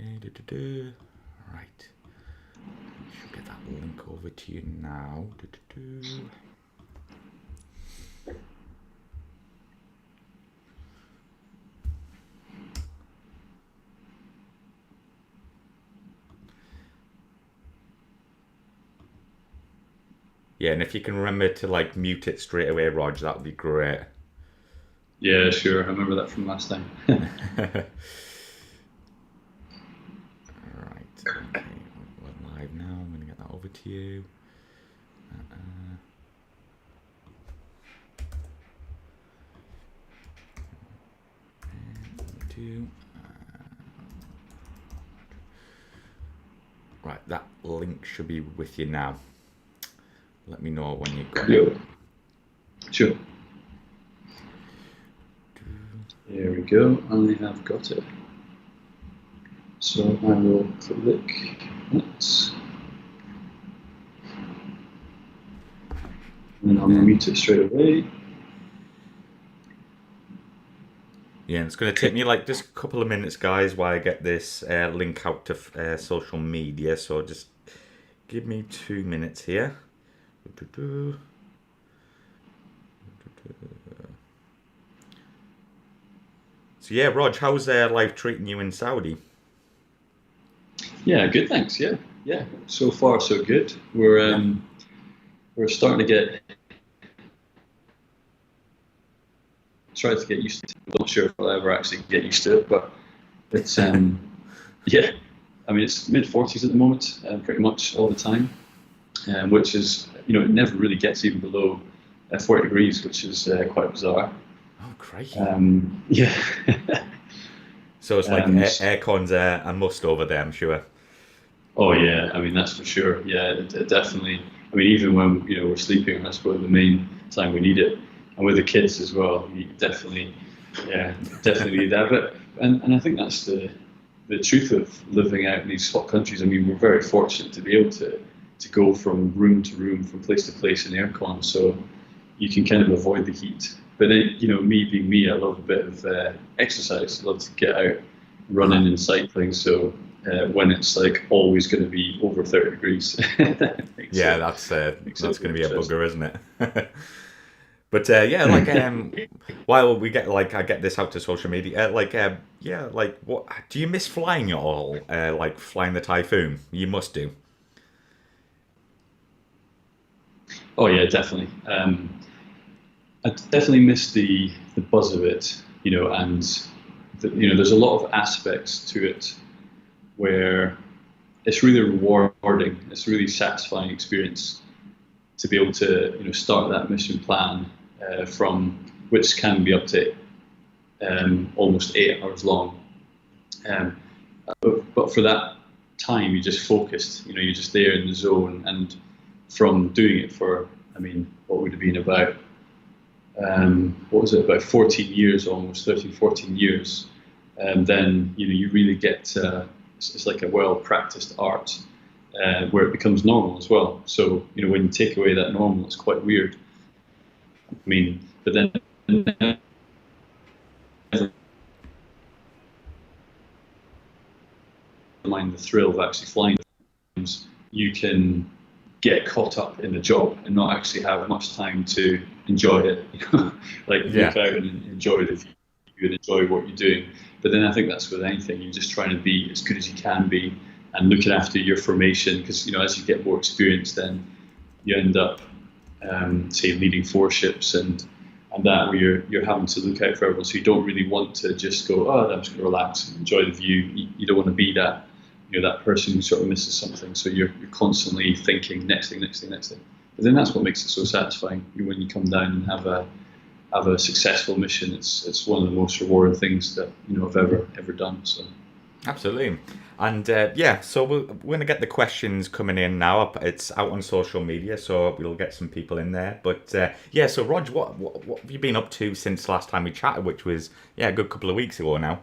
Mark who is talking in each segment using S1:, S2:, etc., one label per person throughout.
S1: Okay, right. Should get that link over to you now. Yeah, and if you can remember to like mute it straight away, Rog, that would be great.
S2: Yeah, sure. I remember that from last time.
S1: Right. Okay. We're live now. I'm going to get that over to you. Right, that link should be with you now. Let me know when you've got it.
S2: Sure. There we go. I have got it. So I will click it. And I'll mute it straight away.
S1: Yeah, it's going to take me like just a couple of minutes, guys, while I get this link out to social media. So just give me 2 minutes here. So yeah, Rog, how's life treating you in Saudi?
S2: Yeah, good, thanks. Yeah. So far, so good. We're starting to get used to it. I'm not sure if I'll ever actually get used to it, but it's yeah. I mean, it's mid-40s at the moment, pretty much all the time, which is, it never really gets even below 40 degrees, which is quite bizarre.
S1: Oh, great.
S2: Yeah.
S1: So it's like aircon's a must over there, I'm sure.
S2: Oh yeah, I mean that's for sure. Yeah, it definitely. I mean, even when we're sleeping, that's probably the main time we need it, and with the kids as well, you definitely need that. But and I think that's the truth of living out in these hot countries. I mean, we're very fortunate to be able to go from room to room, from place to place in aircon, so you can kind of avoid the heat. But then, me being me, I love a bit of exercise. I love to get out running and cycling. So when it's like always going to be over 30 degrees.
S1: Yeah, that's going to be a bugger, isn't it? But while we get I get this out to social media, what do you miss flying at all? Like flying the Typhoon, you must do.
S2: Oh yeah, definitely. I definitely miss the buzz of it, and there's a lot of aspects to it where it's really rewarding. It's a really satisfying experience to be able to start that mission plan from which can be up to almost 8 hours long. But for that time, you're just focused. You're just there in the zone, and from doing it for, what would it have been about? About 14 years, almost 13, 14 years, and then you really get it's like a well-practiced art where it becomes normal as well. So when you take away that normal, it's quite weird. But then mind the thrill of actually flying. You can get caught up in the job and not actually have much time to enjoy it. Look out and enjoy the view and enjoy what you're doing. But then I think that's with anything. You're just trying to be as good as you can be and looking after your formation, because as you get more experience, then you end up say leading 4 ships and that, where you're having to look out for everyone. So you don't really want to just go, I'm just going to relax and enjoy the view. You don't want to be that that person who sort of misses something. So you're constantly thinking next thing. But then that's what makes it so satisfying. When you come down and have a successful mission, it's one of the most rewarding things that I've ever done. So
S1: absolutely. And so we're going to get the questions coming in now. It's out on social media, so we'll get some people in there. But so Rog, what have you been up to since last time we chatted, which was a good couple of weeks ago now?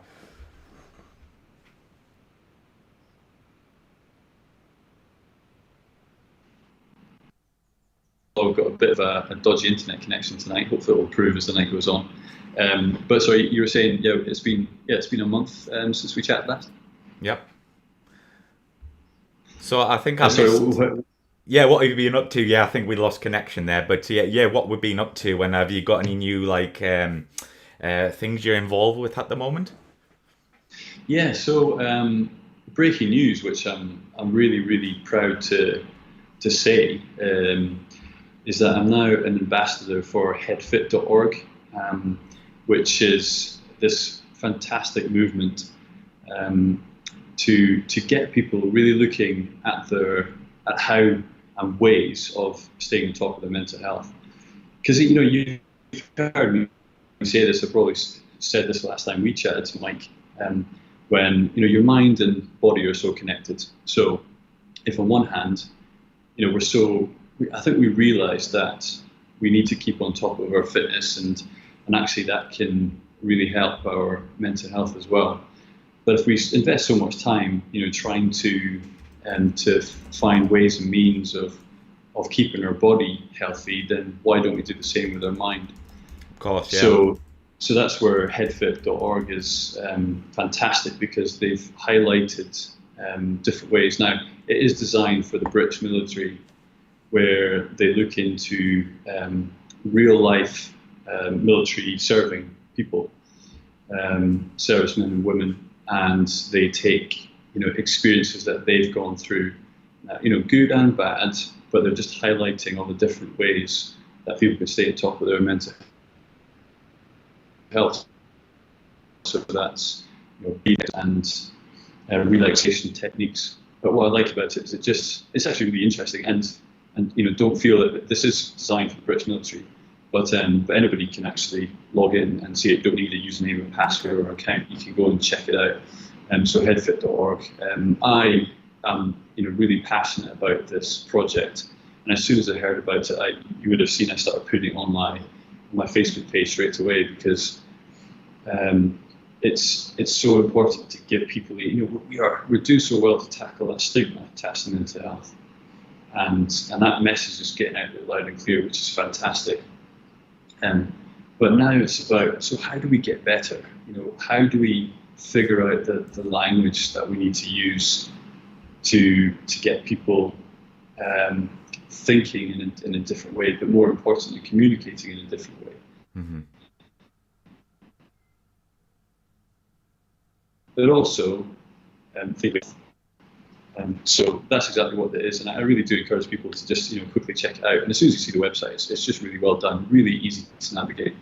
S2: I've got a bit of a dodgy internet connection tonight. Hopefully it will improve as the night goes on. But sorry, you were saying, it's been a month since we chatted last.
S1: Yep. So I think I
S2: Sorry,
S1: missed. Yeah, what have you been up to? Yeah, I think we lost connection there. But yeah, what we've been up to, and have you got any new like things you're involved with at the moment?
S2: yeah. So breaking news, which I'm really really proud to say, is that I'm now an ambassador for headfit.org, which is this fantastic movement um, to get people really looking at at how and ways of staying on top of their mental health. Because you've heard me say this. I probably said this last time we chatted, Mike. When your mind and body are so connected. So, if on one hand, I think we realise that we need to keep on top of our fitness, and actually that can really help our mental health as well. But if we invest so much time, trying to find ways and means of keeping our body healthy, then why don't we do the same with our mind?
S1: Of course, yeah.
S2: So that's where headfit.org is fantastic, because they've highlighted different ways. Now, it is designed for the British military, where they look into real life military serving people, servicemen and women, and they take experiences that they've gone through, good and bad, but they're just highlighting all the different ways that people can stay on top of their mental health. So that's and relaxation techniques. But what I like about it is it's actually really interesting, and don't feel that this is designed for the British military, but anybody can actually log in and see it. Don't need a username, a password, or account. You can go and check it out. So headfit.org. I am really passionate about this project, and as soon as I heard about it, you would have seen I started putting it on my Facebook page straight away, because it's so important to give people. We do so well to tackle that stigma attached to mental health, and that message is getting out loud and clear, which is fantastic. But now it's about, so how do we get better? How do we figure out the language that we need to use to get people thinking in a different way, but more importantly, communicating in a different way.
S1: Mm-hmm.
S2: But also think. So that's exactly what it is, and I really do encourage people to just quickly check it out. And as soon as you see the website, it's just really well done, really easy to navigate.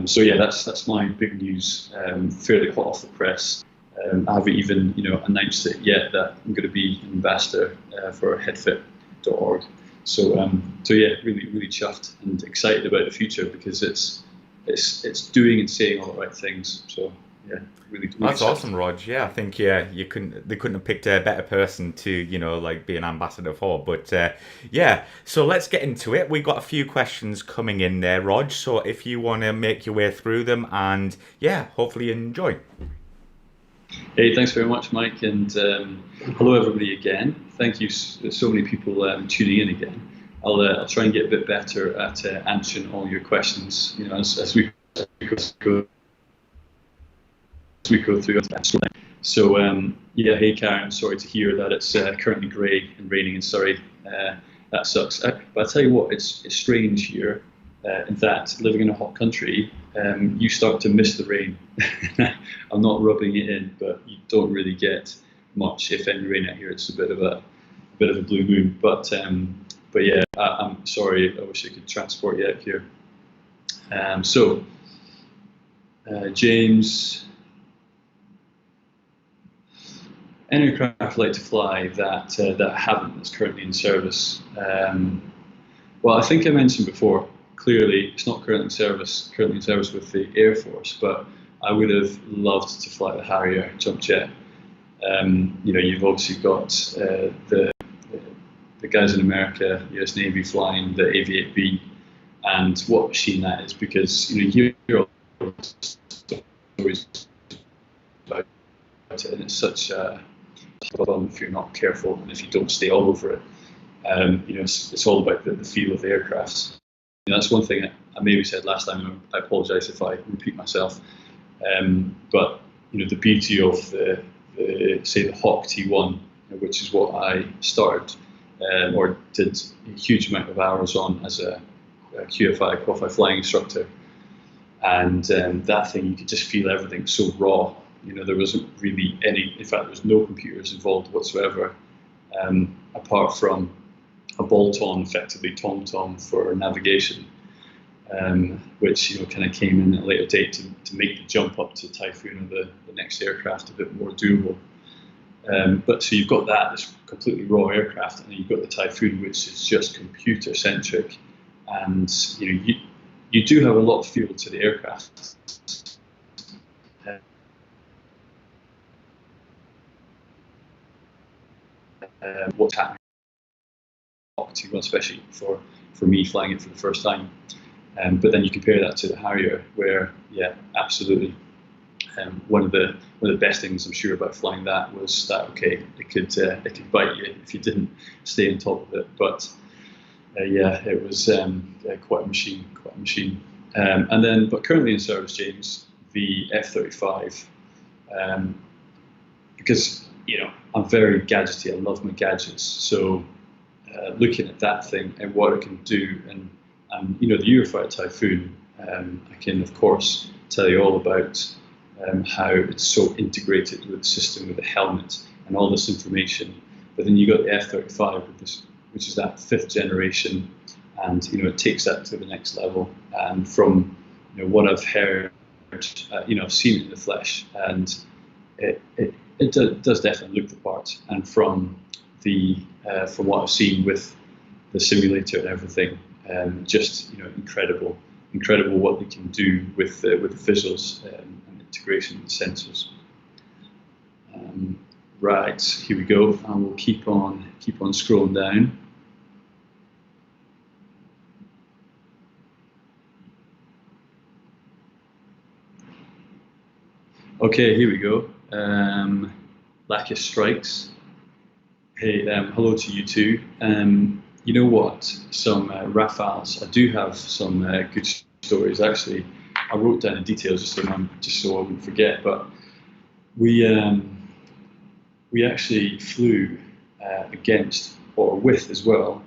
S2: So yeah, that's my big news, fairly hot off the press. I haven't even announced it yet that I'm going to be an ambassador for headfit.org. So yeah, really really chuffed and excited about the future, because it's doing and saying all the right things. So yeah, really.
S1: That's awesome, Rog. Yeah, I think they couldn't have picked a better person to like be an ambassador for. But yeah, so let's get into it. We've got a few questions coming in there, Rog. So if you want to make your way through them, and yeah, hopefully you enjoy.
S2: Hey, thanks very much, Mike, and hello everybody again. Thank you, so many people tuning in again. I'll try and get a bit better at answering all your questions, as we go through. So yeah, hey Karen, sorry to hear that it's currently grey and raining in Surrey. That sucks. But I tell you what, it's strange here, in that living in a hot country, you start to miss the rain. I'm not rubbing it in, but you don't really get much, if any, rain out here. It's a bit of a blue moon. But yeah, I'm sorry. I wish I could transport you out here. So James. Any aircraft I'd like to fly that I haven't, that's currently in service? Well, I think I mentioned before, clearly it's not currently in service with the Air Force, but I would have loved to fly the Harrier jump jet. You've obviously got the guys in America, US Navy, flying the AV-8B, and what a machine that is, because you hear all the stories about it, and it's such a problem if you're not careful and if you don't stay all over it. It's all about the feel of the aircraft. That's one thing I maybe said last time. I apologise if I repeat myself. But the beauty of the Hawk T1 which is what I started or did a huge amount of hours on as a QFI, qualified flying instructor. And that thing, you could just feel everything so raw. There wasn't really any, in fact, there was no computers involved whatsoever, apart from a bolt-on, effectively tom-tom for navigation, which kind of came in at a later date to make the jump up to Typhoon or the next aircraft a bit more doable. But so you've got that, this completely raw aircraft, and then you've got the Typhoon, which is just computer-centric, and you do have a lot of feel to the aircraft. What's happening, especially for me flying it for the first time. But then you compare that to the Harrier, where absolutely. One of the best things I'm sure about flying that was that it could bite you if you didn't stay on top of it. But it was quite a machine. But currently in service, James, the F-35, because I'm very gadgety. I love my gadgets. So looking at that thing and what it can do, and the Eurofighter Typhoon, I can of course tell you all about how it's so integrated with the system, with the helmet and all this information. But then you got the F-35 with this, which is that 5th generation, and it takes that to the next level. And from what I've heard, I've seen it in the flesh, and it does definitely look the part. And from what I've seen with the simulator and everything, just incredible what they can do with the visuals and integration with sensors. Right, here we go, and we'll keep on scrolling down. Okay, here we go. Lacus Strikes. Hey, hello to you too. You know what? Some Rafales. I do have some good stories. Actually, I wrote down the details just so I wouldn't forget. But we actually flew against or with as well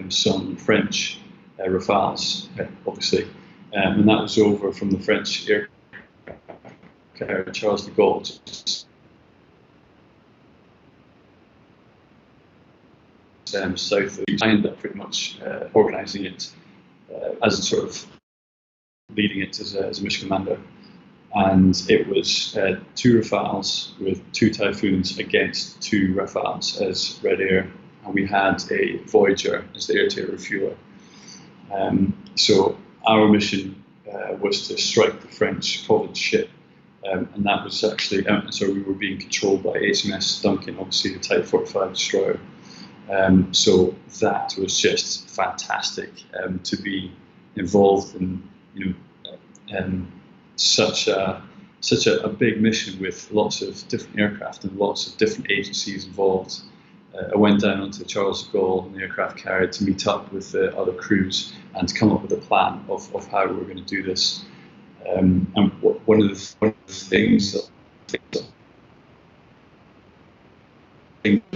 S2: some French Rafales, obviously, and that was over from the French aircraft carrier Charles de Gaulle. South of, I ended up pretty much organising it as a sort of leading it as a mission commander, and it was 2 Rafales with 2 Typhoons against 2 Rafales as Red Air, and we had a Voyager as the air-to-air refueler. So our mission was to strike the French Providence ship, and that was actually so we were being controlled by HMS Duncan, obviously the Type 45 destroyer. So that was just fantastic to be involved in, such a big mission with lots of different aircraft and lots of different agencies involved. I went down onto Charles de Gaulle and the aircraft carrier to meet up with the other crews and to come up with a plan of how we were going to do this. And one of the things that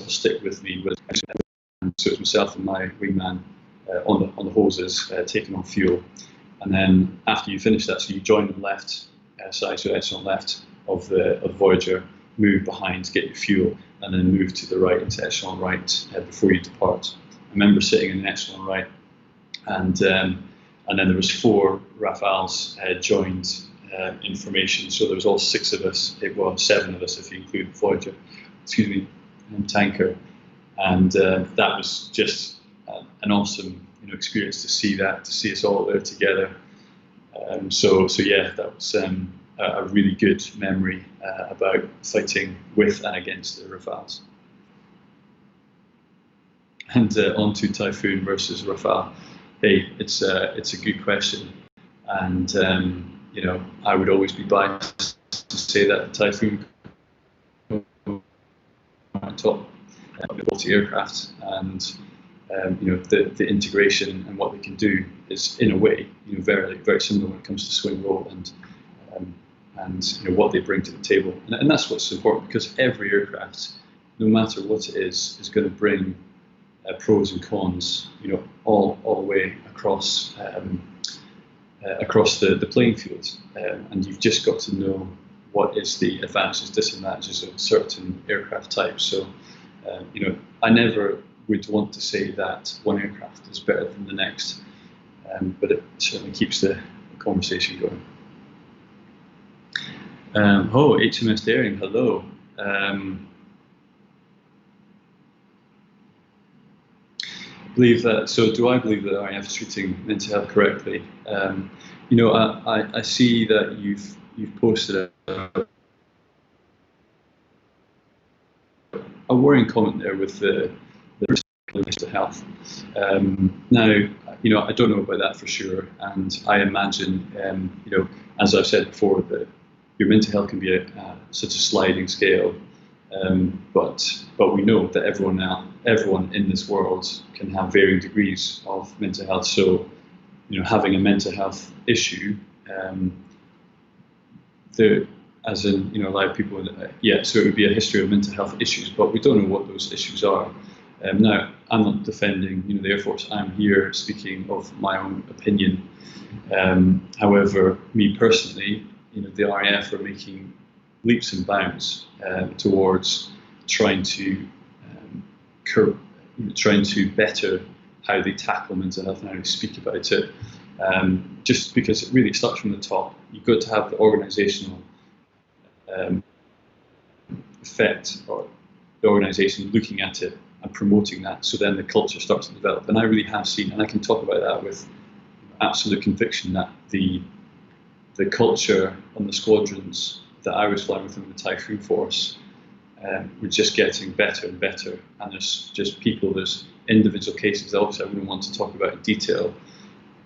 S2: stick with me was, so it was myself and my wingman on the hoses taking on fuel, and then after you finish that, so you join the left side, so echelon left of the Voyager, move behind to get your fuel, and then move to the right into echelon right before you depart. I remember sitting in the echelon right, and then there was 4 Rafales joined in formation, so there was all 6 of us, well 7 of us if you include the Voyager, tanker, and that was just an awesome experience to see us all there together. So yeah, that was a really good memory about fighting with and against the Rafales. And on to Typhoon versus Rafale. Hey, it's a good question, and I would always be biased to say that the Typhoon on top of the multi-aircraft, and the integration and what they can do is in a way very very similar when it comes to swing roll and what they bring to the table, and that's what's important, because every aircraft no matter what it is going to bring pros and cons, all the way across the playing field, and you've just got to know what is the advantages, disadvantages of certain aircraft types. So, I never would want to say that one aircraft is better than the next, but it certainly keeps the conversation going. HMS Daring, hello. Believe that. So, do I believe that RAF is treating mental health correctly? I see that you've posted a worrying comment there with the mental health. Now, I don't know about that for sure, and I imagine, as I've said before, that your mental health can be such a sliding scale. But we know that everyone in this world can have varying degrees of mental health. So, having a mental health issue, as in, a lot of people, so it would be a history of mental health issues, but we don't know what those issues are. Now, I'm not defending, the Air Force. I'm here speaking of my own opinion. However, me personally, the RAF are making leaps and bounds towards trying to better how they tackle mental health and how they speak about it. Just because it really starts from the top. You've got to have the organisational effect, or the organisation looking at it and promoting that, so then the culture starts to develop. And I really have seen, and I can talk about that with absolute conviction, that the culture on the squadrons that I was flying with in the Typhoon force were just getting better and better. And there's individual cases that obviously I wouldn't want to talk about in detail,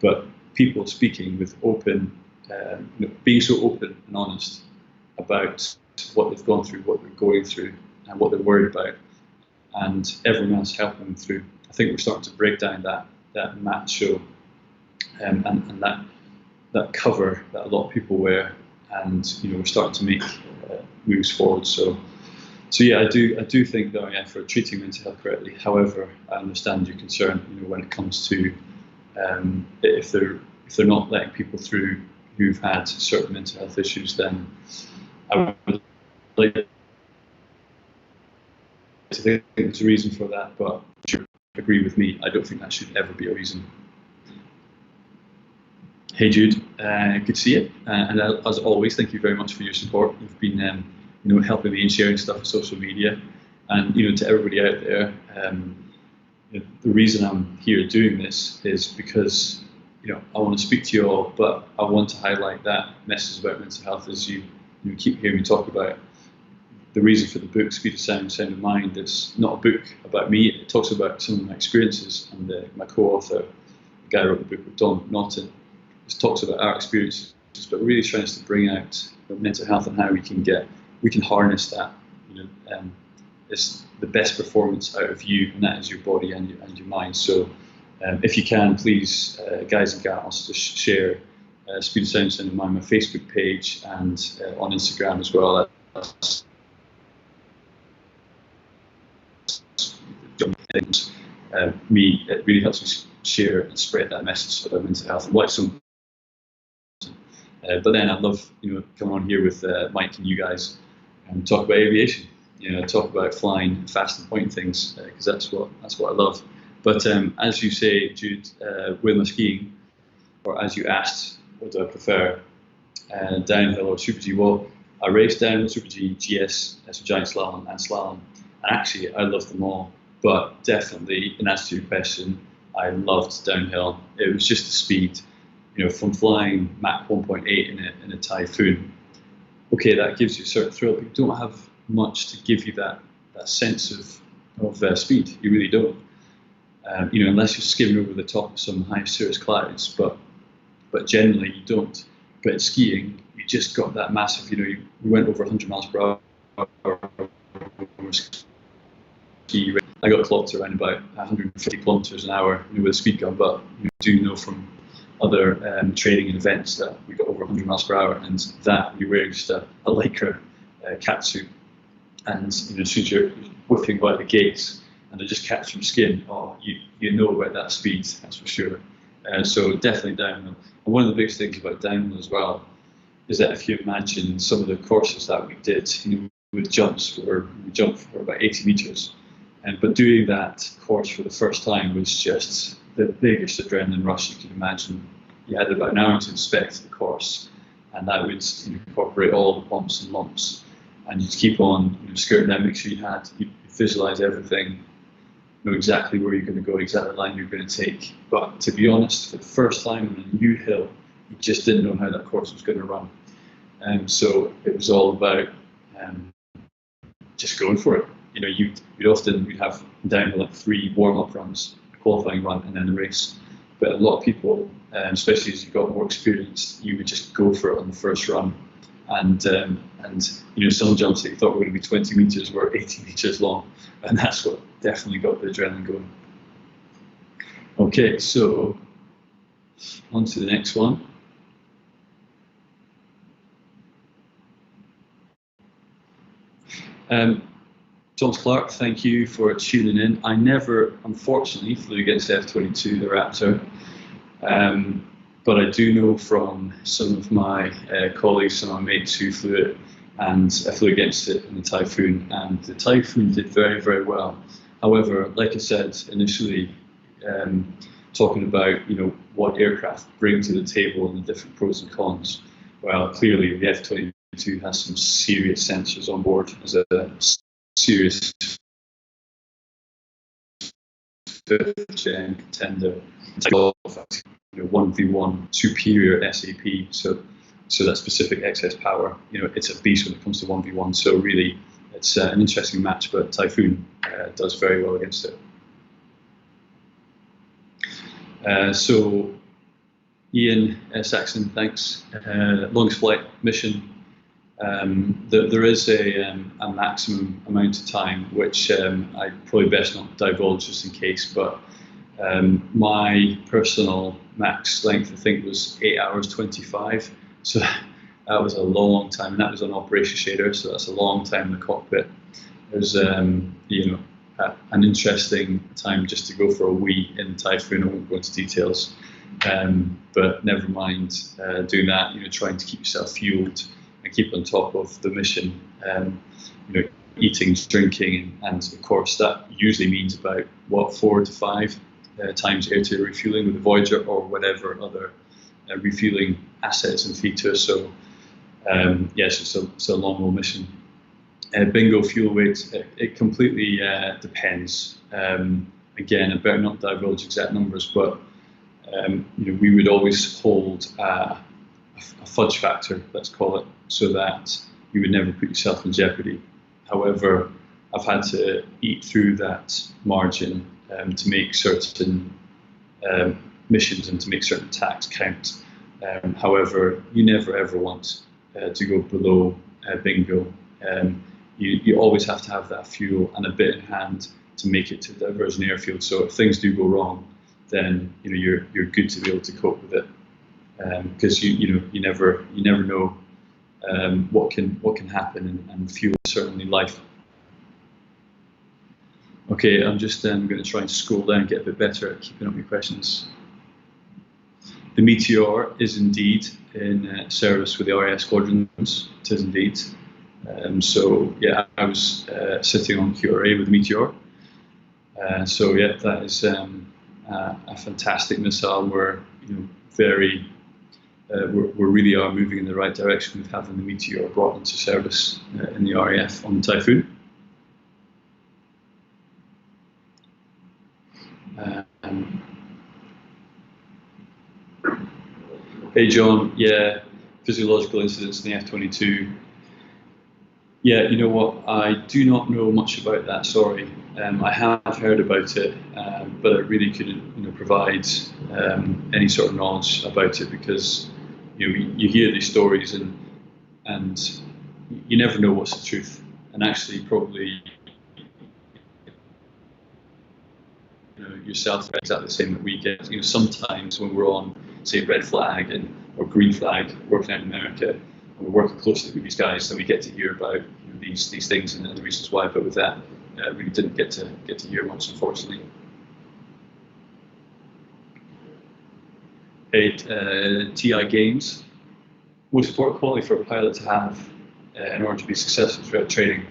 S2: but people speaking with open, being so open and honest about what they've gone through, what they're going through, and what they're worried about, and everyone else helping them through. I think we're starting to break down that macho and that cover that a lot of people wear, and we're starting to make moves forward. So yeah, I do think that RAF are treating mental health correctly. However, I understand your concern, when it comes to if they're not letting people through who've had certain mental health issues, then I would like to think there's a reason for that, but you agree with me, I don't think that should ever be a reason. Hey Jude, good to see you, and as always, thank you very much for your support. You've been helping me and sharing stuff on social media, and to everybody out there, the reason I'm here doing this is because I want to speak to you all, but I want to highlight that message about mental health. As you keep hearing me talk about the reason for the book, Speed of Sound, Sound of Mind. It's not a book about me. It talks about some of my experiences, and my co-author, the guy who wrote the book with Don Naughton, just talks about our experiences, but really trying to bring out mental health and how we can harness that. It's the best performance out of you, and that is your body and your mind. So if you can, please, guys and gals, just share Speed of Sound, Sound of Mind, my Facebook page, and on Instagram as well. It really helps me share and spread that message about mental health and why it's so important. But then I'd love, come on here with Mike and you guys and talk about aviation. Talk about flying fast and pointing things, because that's what I love. But as you say, Jude, with my skiing, or as you asked, what do I prefer, downhill or Super G? Well, I race downhill, Super G, GS, so giant slalom and slalom, and actually I love them all. But definitely, in answer to your question, I loved downhill. It was just the speed. From flying Mach 1.8 in a Typhoon, okay, that gives you a certain thrill, but you don't have much to give you that sense of speed. You really don't. Unless you're skimming over the top of some high cirrus clouds, but generally you don't. But in skiing, you just got that massive. We went over 100 miles per hour. I got clocked around about 150 kilometers an hour with a speed gun, but you do know from other training and events that we got over 100 miles per hour, and that you're wearing just a lycra catsuit. and as soon as you're whipping by the gates and they're just catching skin, you know about that speed, that's for sure. So definitely downhill. And one of the biggest things about downhill as well is that if you imagine some of the courses that we did, with jumps, we jumped for about 80 meters, but doing that course for the first time was just the biggest adrenaline rush you could imagine. You had about an hour to inspect the course, and that would incorporate all the bumps and lumps, and you'd keep on skirting that, make sure you visualize everything, know exactly where you're going to go, exactly the line you're going to take. But to be honest, for the first time on a new hill, you just didn't know how that course was going to run. So it was all about just going for it. You'd have downhill like 3 warm-up runs, a qualifying run, and then a race. But a lot of people, especially as you got more experience, you would just go for it on the first run. And some jumps that you thought were going to be 20 meters were 80 meters long, and that's what definitely got the adrenaline going. Okay, so on to the next one. Thomas Clark, thank you for tuning in. I never, unfortunately, flew against F-22, the Raptor, but I do know from some of my colleagues, some of my mates who flew it, and I flew against it in the Typhoon, and the Typhoon did very, very well. However, like I said initially, talking about what aircraft bring to the table and the different pros and cons, well, clearly the F-22 has some serious sensors on board as a serious contender. 1v1 superior SAP, so that specific excess power, it's a beast when it comes to 1v1. So really, it's an interesting match, but Typhoon does very well against it. So Ian Saxon, thanks. Longest flight mission. There is a maximum amount of time, which I probably best not divulge just in case, but my personal max length, I think, was 8 hours 25. So that was a long time, and that was on Operation Shader, so that's a long time in the cockpit. There's an interesting time just to go for a wee in the Typhoon. I won't go into details, but never mind doing that. Trying to keep yourself fueled and keep on top of the mission. Eating, drinking, and of course that usually means about 4 to 5 times air-to-air refueling with the Voyager or whatever other refueling assets and features. So yes, it's a long haul mission. Bingo fuel weight, it completely depends. Again, I better not divulge exact numbers, but we would always hold a fudge factor, let's call it, so that you would never put yourself in jeopardy. However, I've had to eat through that margin to make certain missions and to make certain attacks count. However, you never ever want to go below bingo. You always have to have that fuel and a bit in hand to make it to the diversion airfield. So if things do go wrong, then you're good to be able to cope with it, because you never know what can happen, and fuel is certainly life. Okay, I'm just going to try and scroll down and get a bit better at keeping up with questions. The Meteor is indeed in service with the RAF Squadrons. It is indeed. So yeah, I was sitting on QRA with the Meteor. So yeah, that is a fantastic missile. We're we really are moving in the right direction with having the Meteor brought into service in the RAF on the Typhoon. Hey John, yeah, physiological incidents in the F-22. Yeah, you know what, I do not know much about that, sorry. I have heard about it, but I really couldn't provide any sort of knowledge about it, because you hear these stories and you never know what's the truth. And actually probably yourself exactly the same that we get. Sometimes when we're on, say, red flag or green flag, working out in America, and we're working closely with these guys, then we get to hear about these things and the reasons why. But with that, I really didn't get to hear much, unfortunately. TI Games. Most important quality for a pilot to have in order to be successful throughout training.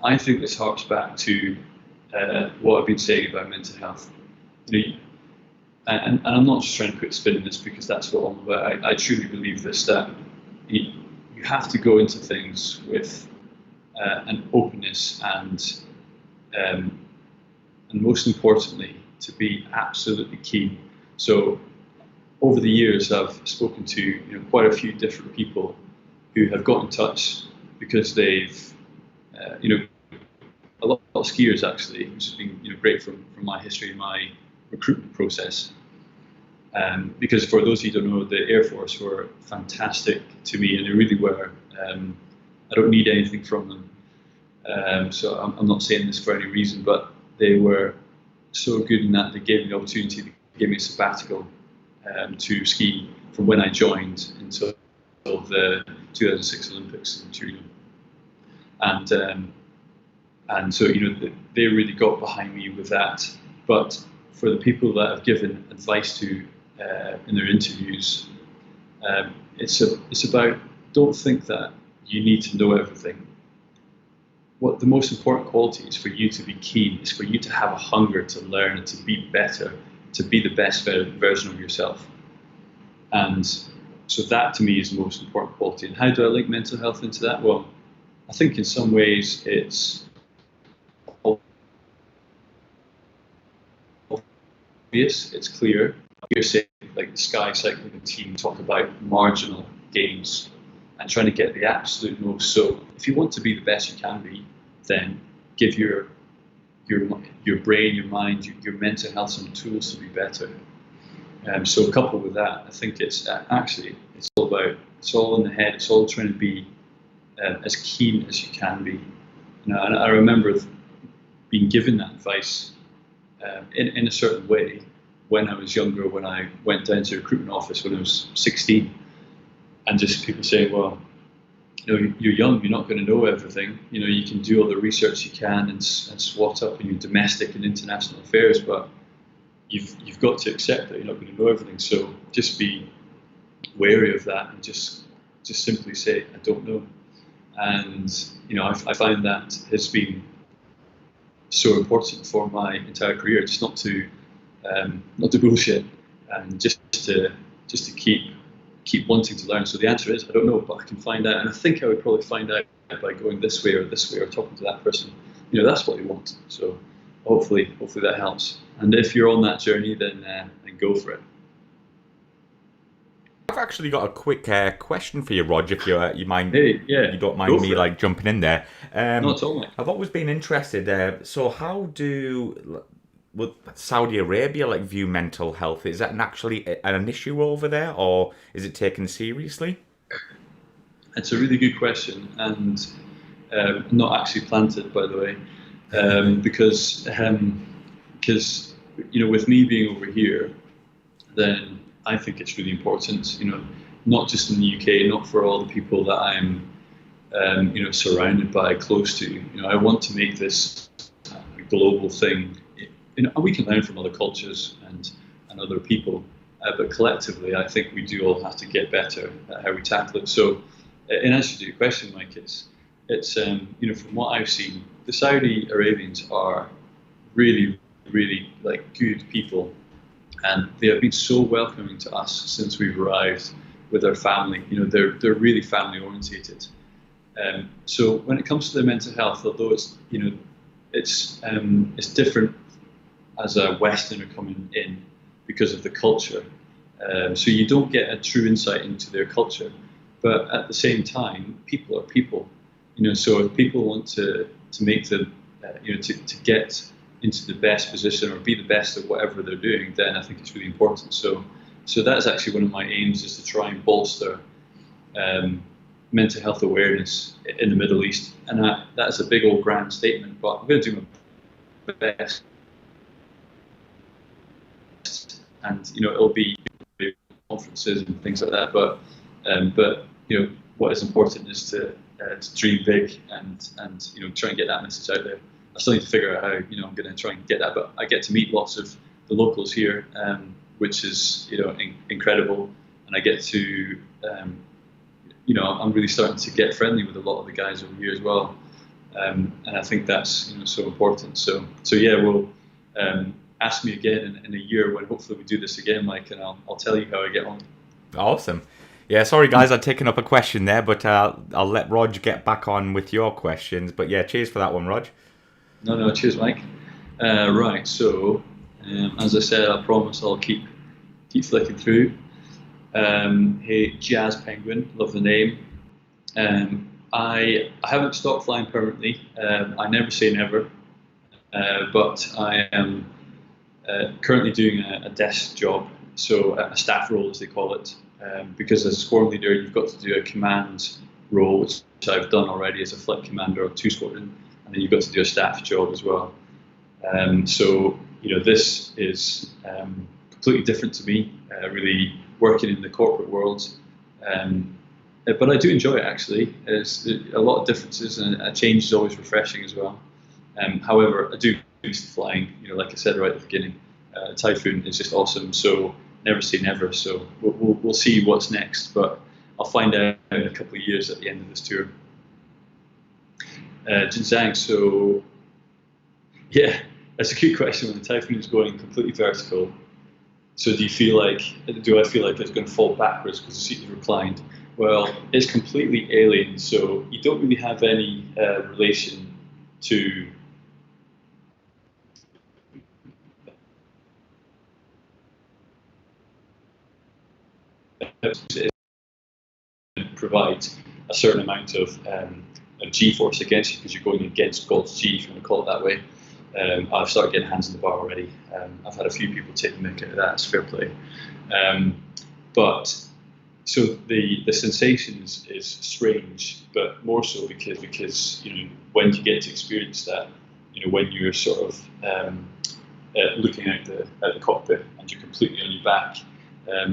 S2: I think this harks back to what I've been saying about mental health. And I'm not just trying to put a spin in this because that's what I'm about. I truly believe this, that you have to go into things with an openness and most importantly, to be absolutely keen. So over the years, I've spoken to quite a few different people who have got in touch because they've, a lot of skiers actually, which has been great from my history and my recruitment process. Because for those of you who don't know, the Air Force were fantastic to me, and they really were. I don't need anything from them, so I'm not saying this for any reason, but they were so good in that they gave me the opportunity to give me a sabbatical to ski from when I joined until the 2006 Olympics in Turin. And so they really got behind me with that. But for the people that I've given advice to in their interviews, it's about, don't think that you need to know everything. What the most important quality is for you to be keen, is for you to have a hunger to learn and to be better, to be the best version of yourself. And so that to me is the most important quality. And how do I link mental health into that? Well, I think in some ways it's obvious, it's clear. You're saying, like the Sky Cycling team talk about marginal gains and trying to get the absolute most. So if you want to be the best you can be, then give your brain, your mind, your mental health some tools to be better. So coupled with that, I think it's all in the head. It's all trying to be as keen as you can be. And I remember being given that advice in a certain way when I was younger, when I went down to the recruitment office when I was 16, and just people saying, well, you're young, you're not going to know everything. You can do all the research you can and swat up in your domestic and international affairs, but you've got to accept that you're not going to know everything. So just be wary of that and just simply say, I don't know. And I find that has been so important for my entire career, just not to bullshit and just to keep wanting to learn. So the answer is I don't know, but I can find out, and I think I would probably find out by going this way or talking to that person. That's what they want. So hopefully that helps. And if you're on that journey, then go for it.
S1: I've actually got a quick question for you, Rog, if you mind.
S2: Hey, yeah,
S1: you don't mind me jumping in there.
S2: Not at all, mate.
S1: I've always been interested. So how would Saudi Arabia view mental health? Is that actually an issue over there, or is it taken seriously?
S2: It's a really good question, and not actually planted, by the way, because with me being over here, then I think it's really important. Not just in the UK, not for all the people that I'm, surrounded by, close to. I want to make this a global thing. We can learn from other cultures and other people, but collectively, I think we do all have to get better at how we tackle it. So, in answer to your question, Mike, it's from what I've seen, the Saudi Arabians are really, really good people, and they have been so welcoming to us since we've arrived with our family. They're really family orientated. So when it comes to their mental health, although it's different as a Westerner coming in because of the culture, so you don't get a true insight into their culture. But at the same time, people are people. So if people want to make the to get into the best position or be the best at whatever they're doing, then I think it's really important. So that's actually one of my aims, is to try and bolster mental health awareness in the Middle East. And that's a big old grand statement, but I'm going to do my best. And it'll be conferences and things like that. But what is important is to to dream big and try and get that message out there. I still need to figure out how I'm going to try and get that, but I get to meet lots of the locals here, which is incredible, and I get to I'm really starting to get friendly with a lot of the guys over here as well, and I think that's so important. So yeah, we'll ask me again in a year when hopefully we do this again, Mike, and I'll tell you how I get on.
S1: Awesome. Yeah, sorry guys, I've taken up a question there, but I'll let Rog get back on with your questions. But yeah, cheers for that one, Rog.
S2: No, cheers, Mike. Right, so as I said, I promise I'll keep flicking through. Hey, Jazz Penguin, love the name. I haven't stopped flying permanently. I never say never, but I am currently doing a desk job, so a staff role as they call it, because as a squadron leader you've got to do a command role, which I've done already as a flight commander of 2 Squadron, and then you've got to do a staff job as well. So this is completely different to me, really working in the corporate world, but I do enjoy it actually. There's a lot of differences, and a change is always refreshing as well. However, I do miss flying. Like I said right at the beginning, Typhoon is just awesome. So never say never. So we'll see what's next, but I'll find out in a couple of years at the end of this tour. Jinsang, so yeah, that's a good question. When the Typhoon is going completely vertical, so do I feel like it's going to fall backwards because the seat is reclined? Well, it's completely alien, so you don't really have any relation to provide a certain amount of G-force against you because you're going against God's G, if you want to call it that way. I've started getting hands on the bar already. I've had a few people take the mick out of that. It's fair play. But so the sensation is strange, but more so because when you get to experience that, when you're sort of looking at the cockpit and you're completely on your back.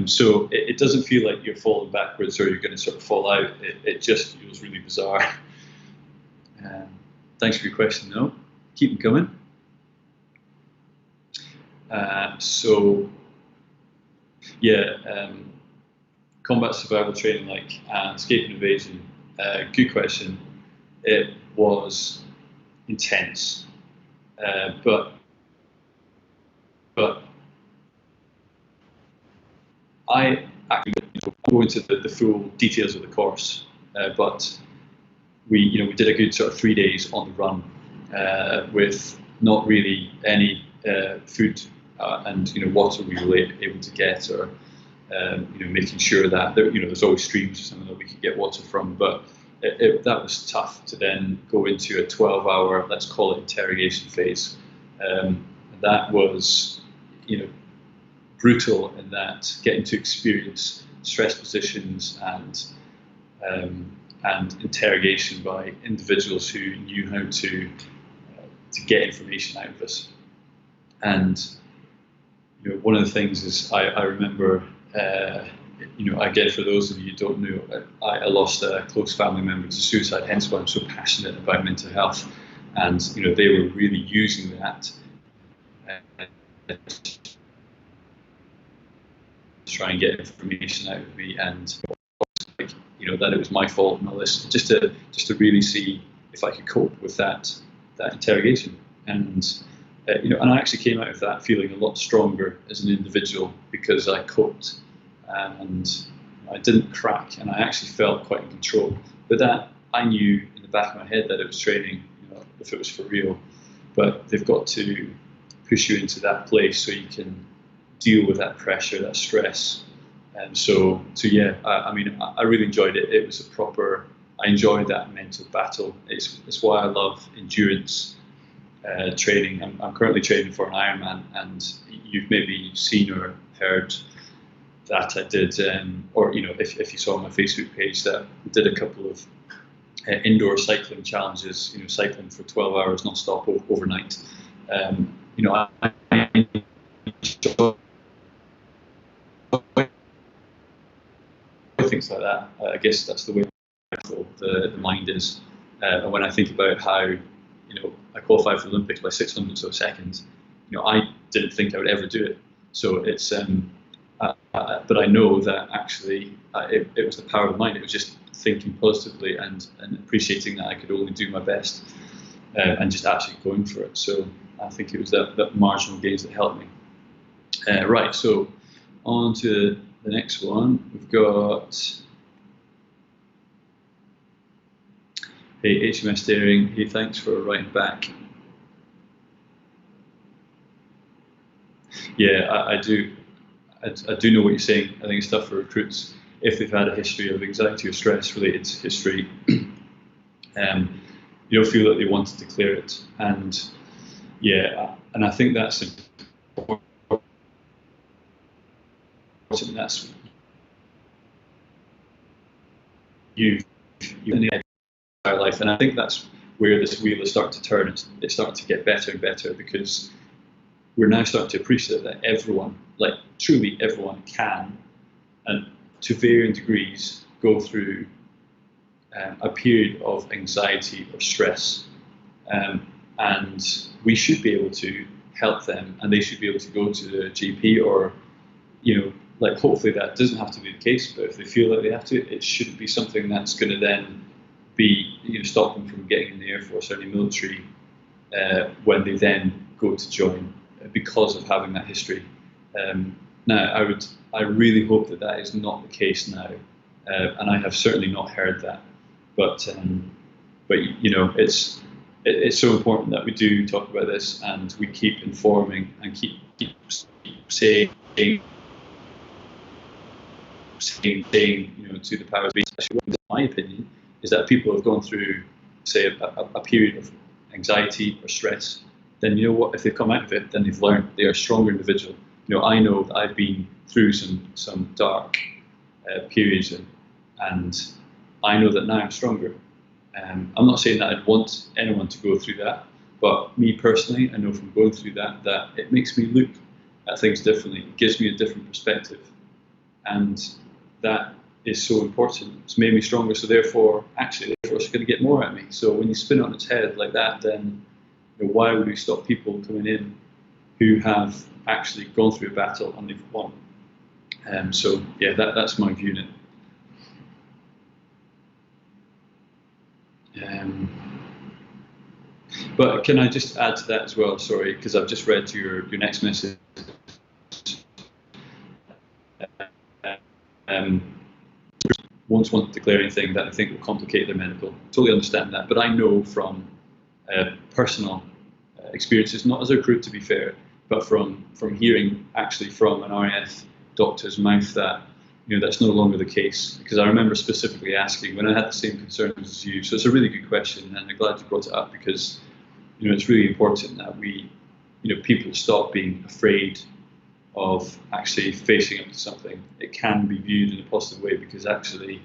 S2: So it doesn't feel like you're falling backwards or you're going to sort of fall out. It just feels really bizarre. Thanks for your question, though. Keep them coming. So yeah, combat survival training like escape and evasion. Good question. It was intense, but I actually go into the full details of the course, but we did a good sort of 3 days on the run with not really any food and water we were able to get, or making sure that there's always streams or something that we could get water from. But that was tough to then go into a 12-hour, let's call it, interrogation phase. That was brutal in that getting to experience stress positions and interrogation by individuals who knew how to get information out of us. And one of the things is I remember, again, for those of you who don't know, I lost a close family member to suicide, hence why I'm so passionate about mental health. And they were really using that to try and get information out of me, and that it was my fault and all this, just to really see if I could cope with that interrogation. And and I actually came out of that feeling a lot stronger as an individual because I coped and I didn't crack, and I actually felt quite in control. But that I knew in the back of my head that it was training, if it was for real. But they've got to push you into that place so you can deal with that pressure, that stress. And so yeah, I really enjoyed it. It was I enjoyed that mental battle. It's why I love endurance training. I'm currently training for an Ironman, and you've maybe seen or heard that I did, or if you saw on my Facebook page, that I did a couple of indoor cycling challenges. Cycling for 12 hours non-stop overnight. I enjoy things like that. I guess that's the way the mind is. And when I think about how, I qualified for the Olympics by 600 of a second, I didn't think I would ever do it. So it's, but I know that actually it was the power of the mind. It was just thinking positively and appreciating that I could only do my best and just actually going for it. So I think it was that marginal gains that helped me. Right, so on to the next one. We've got, hey, HMS Steering, hey, thanks for writing back. Yeah, I do know what you're saying. I think it's tough for recruits if they've had a history of anxiety or stress related history. You don't feel that they want to declare it, and yeah, and I think that's important. That's you in the entire life, and I think that's where this wheel is starting to turn. It's starting to get better and better because we're now starting to appreciate that everyone, like truly everyone, can, and to varying degrees, go through a period of anxiety or stress, and we should be able to help them, and they should be able to go to the GP, or like hopefully that doesn't have to be the case, but if they feel like they have to, it shouldn't be something that's going to then be stop them from getting in the Air Force or any military when they then go to join because of having that history. Now, I really hope that is not the case now, and I have certainly not heard that. But it's so important that we do talk about this and we keep informing and keep saying to the powers be. In my opinion, is that people have gone through, say, a period of anxiety or stress. Then you know what? If they come out of it, then they've learned. They are a stronger individual. I know that I've been through some dark periods, and I know that now I'm stronger. I'm not saying that I'd want anyone to go through that, but me personally, I know from going through that it makes me look at things differently. It gives me a different perspective, and that is so important. It's made me stronger, so therefore, actually, the Force is going to get more at me. So when you spin it on its head like that, then why would we stop people coming in who have actually gone through a battle and they've won? So yeah, that's my view on it. But can I just add to that as well? Sorry, because I've just read your next message. Won't want to declare anything that I think will complicate their medical. Totally understand that, but I know from personal experiences, not as a recruit to be fair, but from hearing actually from an RAF doctor's mouth that that's no longer the case. Because I remember specifically asking when I had the same concerns as you. So it's a really good question, and I'm glad you brought it up because it's really important that we, people stop being afraid of actually facing up to something. It can be viewed in a positive way because actually,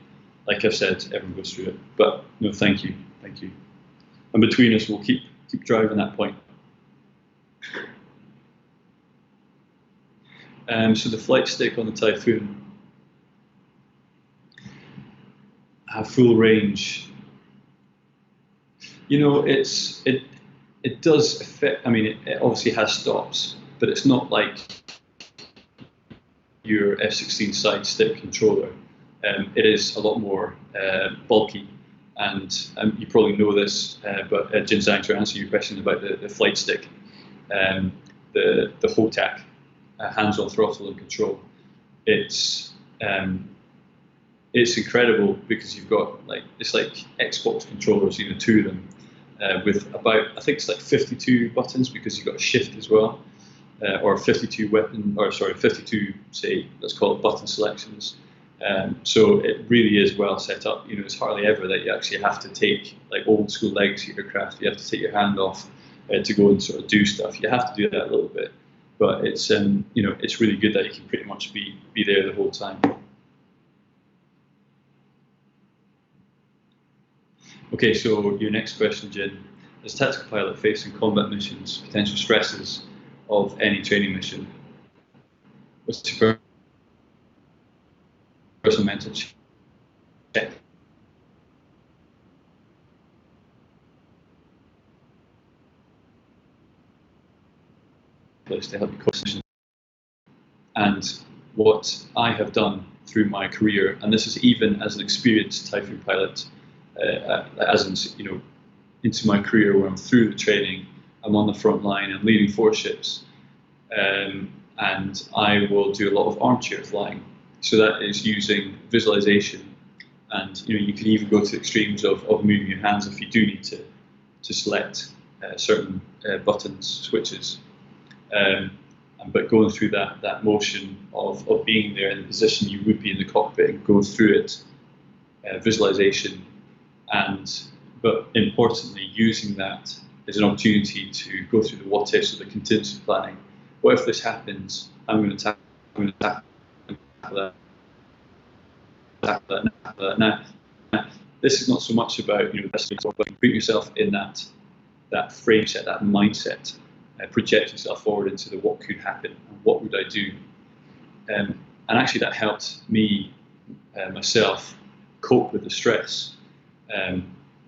S2: like I've said, everyone goes through it. But no, thank you. And between us, we'll keep driving that point. So the flight stick on the Typhoon have full range. It does affect. I mean, it obviously has stops, but it's not like your F-16 side stick controller. It is a lot more bulky, and you probably know this, but Jinzang, to answer your question about the flight stick, the HOTAC, hands-on throttle and control, it's incredible because you've got it's like Xbox controllers, two of them, with about, I think it's like 52 buttons because you've got a shift as well. Or 52 52, say, let's call it button selections. So it really is well set up. It's hardly ever that you actually have to take, like old school legacy aircraft, you have to take your hand off to go and sort of do stuff. You have to do that a little bit, but it's it's really good that you can pretty much be there the whole time. Okay, so your next question, Jin. As a tactical pilot facing combat missions, potential stresses of any training mission, what's your personal mental check? place to help you coach. And what I have done through my career, and this is even as an experienced Typhoon pilot, as in, you know, into my career where I'm through the training, I'm on the front line, I'm leading 4 ships, and I will do a lot of armchair flying. So that is using visualization, and you know, you can even go to extremes of moving your hands if you do need to select certain buttons, switches. But going through that motion of being there in the position you would be in the cockpit and go through it, visualization, but importantly using that as an opportunity to go through the what ifs of the contingency planning. What if this happens? I'm going to tackle that. Now, this is not so much about, you know, but put yourself in that frame set, that mindset. Project yourself forward into the what could happen and what would I do, and actually that helped me myself cope with the stress,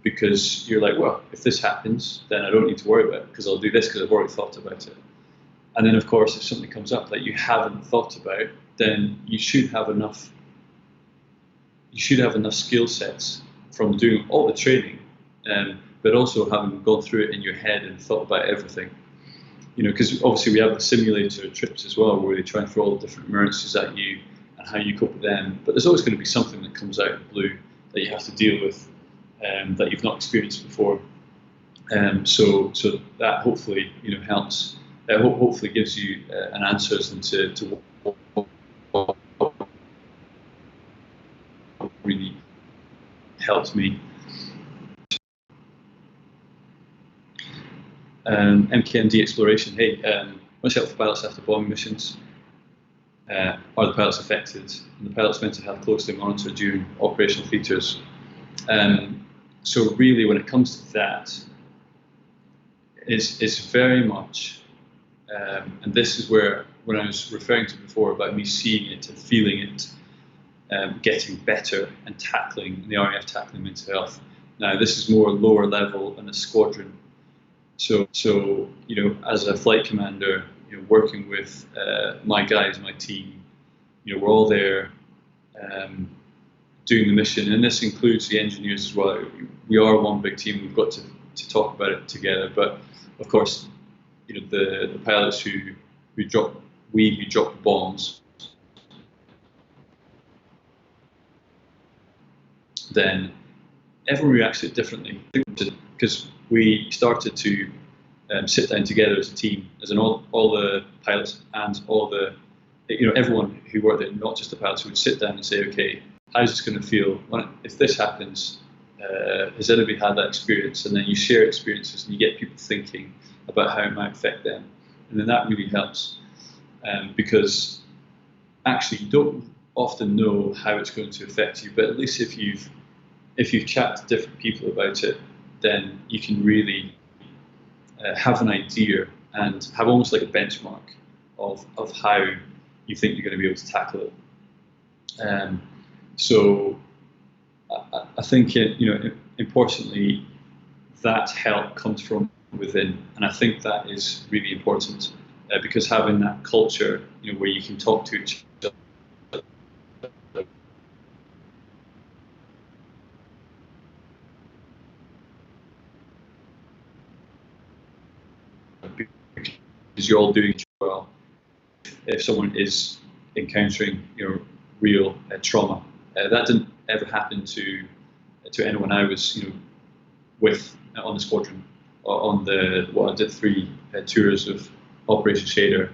S2: because you're like, well, if this happens, then I don't need to worry about it because I'll do this because I've already thought about it. And then of course, if something comes up that you haven't thought about, then you should have enough skill sets from doing all the training, but also having gone through it in your head and thought about everything. You know, because obviously we have the simulator trips as well, where they try and throw all the different emergencies at you and how you cope with them. But there's always going to be something that comes out of the blue that you have to deal with, that you've not experienced before. So that hopefully, you know, helps. Hopefully gives you an answer as to what really helped me. MKMD exploration. Hey, what's helpful for pilots after bombing missions? Are the pilots affected? And the pilots' mental health closely monitored during operational features. So really, when it comes to that, it's very much, and this is where, when I was referring to before about me seeing it and feeling it, getting better and tackling the RAF tackling mental health. Now, this is more lower level in a squadron. So you know, as a flight commander, you know, working with my guys, my team, you know, we're all there doing the mission, and this includes the engineers as well. We are one big team. We've got to talk about it together. But of course, you know, the pilots who drop the bombs, then everyone reacts to it differently, because we started to sit down together as a team, as in all the pilots and all the, you know, everyone who worked there, not just the pilots, who would sit down and say, okay, how's this going to feel if this happens? Has anybody had that experience? And then you share experiences and you get people thinking about how it might affect them, and then that really helps, because actually you don't often know how it's going to affect you, but at least if you've chatted to different people about it, then you can really have an idea and have almost like a benchmark of how you think you're going to be able to tackle it. So I think, you know, importantly, that help comes from within, and I think that is really important, because having that culture, you know, where you can talk to each other, because you're all doing it well. If someone is encountering, you know, real trauma, that didn't ever happen to anyone I was, you know, with on the squadron, or on I did 3 tours of Operation Shader.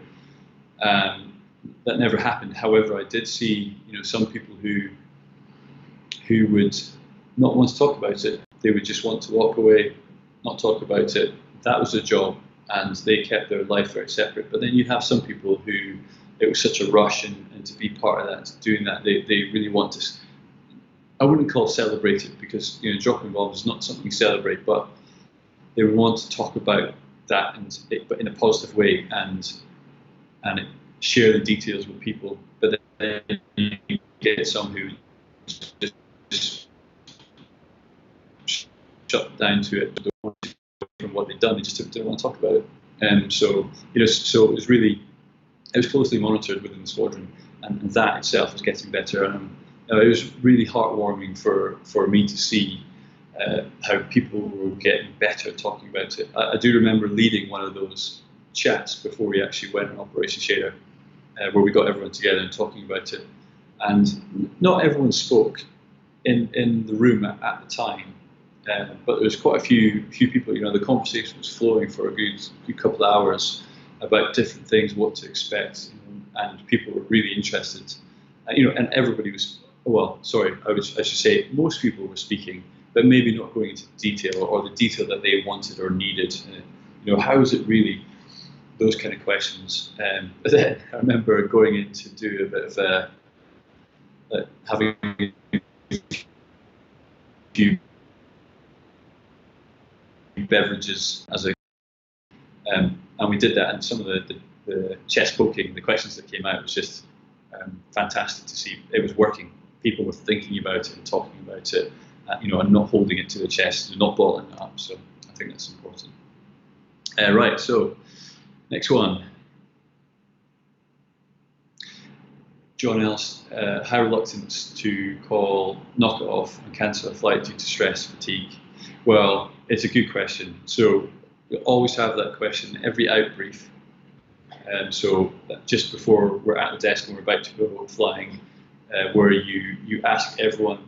S2: That never happened. However, I did see, you know, some people who would not want to talk about it. They would just want to walk away, not talk about it. That was their job, and they kept their life very separate. But then you have some people who, it was such a rush, and to be part of that, doing that, they really want to, I wouldn't call it celebrate it, because, you know, dropping bombs is not something you celebrate, but they would want to talk about that, but in a positive way, and share the details with people. But then you get some who just shut down to it from what they've done. They just didn't want to talk about it. So so it was closely monitored within the squadron, and that itself was getting better. And it was really heartwarming for me to see how people were getting better at talking about it. I do remember leading one of those chats before we actually went on Operation Shader, where we got everyone together and talking about it. And not everyone spoke in the room at the time, but there was quite a few people. The conversation was flowing for a good couple of hours about different things, what to expect, and people were really interested. And everybody was. Well, sorry, I should say most people were speaking, but maybe not going into detail or the detail that they wanted or needed. How is it really? Those kind of questions. But then I remember going in to do a bit of having a few beverages and we did that, and some of the chest poking, the questions that came out was just fantastic to see. It was working. People were thinking about it and talking about it, and not holding it to the chest and not bottling it up. So I think that's important. Right, so next one. John Ellis, how reluctant to knock it off and cancel a flight due to stress, fatigue? Well, it's a good question. So you always have that question every out brief. So just before we're at the desk and we're about to go flying, where you ask everyone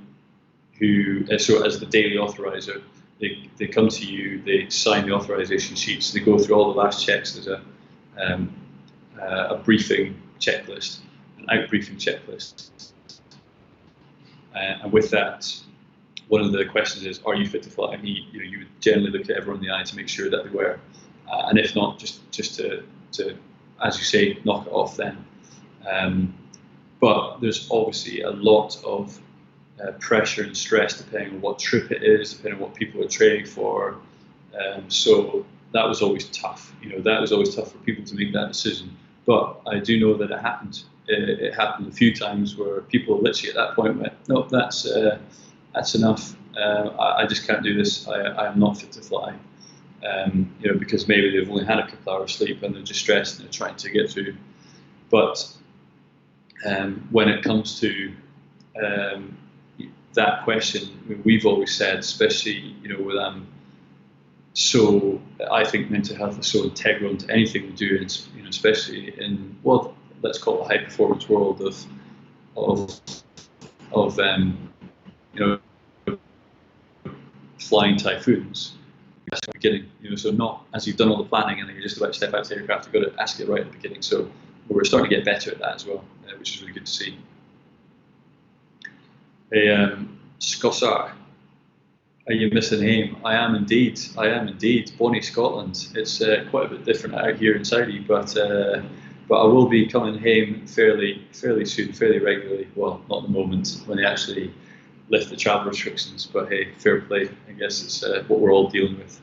S2: who, so as the daily authorizer, they come to you, they sign the authorization sheets, they go through all the last checks. There's a briefing checklist, an out briefing checklist, and with that, one of the questions is, are you fit to fly? And you would generally look at everyone in the eye to make sure that they were, and if not, just to as you say, knock it off then. But there's obviously a lot of pressure and stress depending on what trip it is, depending on what people are training for. So that was always tough. That was always tough for people to make that decision. But I do know that it happened. It happened a few times where people literally at that point went, no, that's enough. I just can't do this. I am not fit to fly. Because maybe they've only had a couple hours sleep and they're just stressed and they're trying to get through. But when it comes to that question, we've always said, especially with so I think mental health is so integral into anything we do, and especially in let's call it a high performance world of flying Typhoons. At the beginning, so not as you've done all the planning and then you're just about to step out to the aircraft, you've got to ask it right at the beginning. So we're starting to get better at that as well, which is really good to see. Scossar, are you missing home? I am indeed. Bonnie, Scotland. It's quite a bit different out here in Saudi, but I will be coming home fairly soon, fairly regularly. Well, not at the moment when they actually lift the travel restrictions, but hey, fair play. I guess it's what we're all dealing with.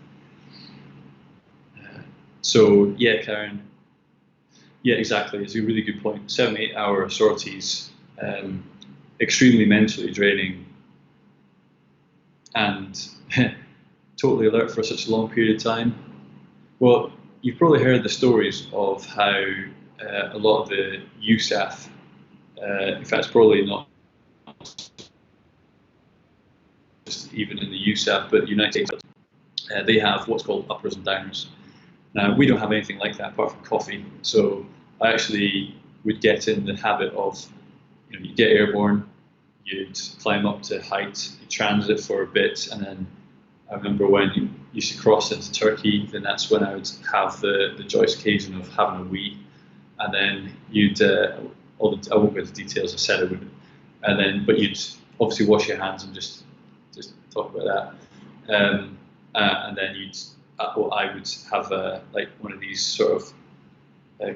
S2: So yeah, Karen. Yeah, exactly. It's a really good point. 7-8 hour sorties, extremely mentally draining, and totally alert for such a long period of time. Well, you've probably heard the stories of how a lot of the USAF, in fact, it's probably not just even in the USAF, but United States, they have what's called uppers and downers. Now, we don't have anything like that apart from coffee. So I actually would get in the habit of, you get airborne, you'd climb up to height, you transit for a bit, and then I remember when you used to cross into Turkey, then that's when I would have the joyous occasion of having a wee, and then you'd, I won't go into details, I said I wouldn't, but you'd obviously wash your hands and just talk about that, and then I would have like one of these sort of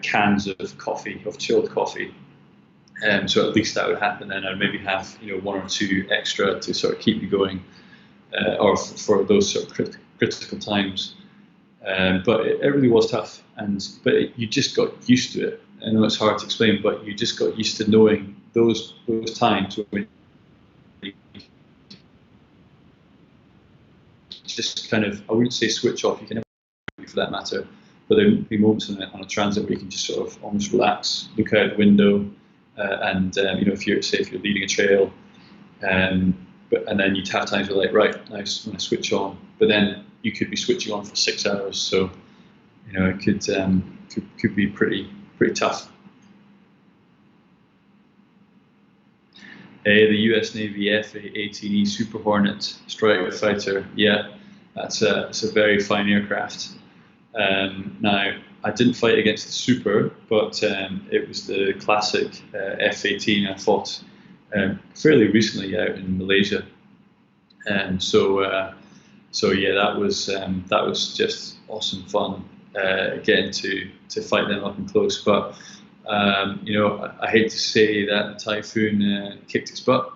S2: cans of coffee, of chilled coffee. So at least that would happen. Then I'd maybe have one or two extra to sort of keep me going, or for those sort of critical times. But it really was tough, but you just got used to it. I know it's hard to explain, but you just got used to knowing those times when you just kind of, I wouldn't say switch off. You can never, for that matter, but there'll be moments on a transit where you can just sort of almost relax, look out the window, and if you're leading a trail, and then you'd have times where like, right, now I'm going to switch on, but then you could be switching on for 6 hours, so it could be pretty tough. The US Navy F/A-18E Super Hornet strike fighter, yeah, it's a very fine aircraft. Now, I didn't fight against the Super, but it was the classic F/A-18 I fought fairly recently out in Malaysia, so yeah, that was just awesome fun getting to fight them up and close. But I hate to say that the Typhoon kicked its butt.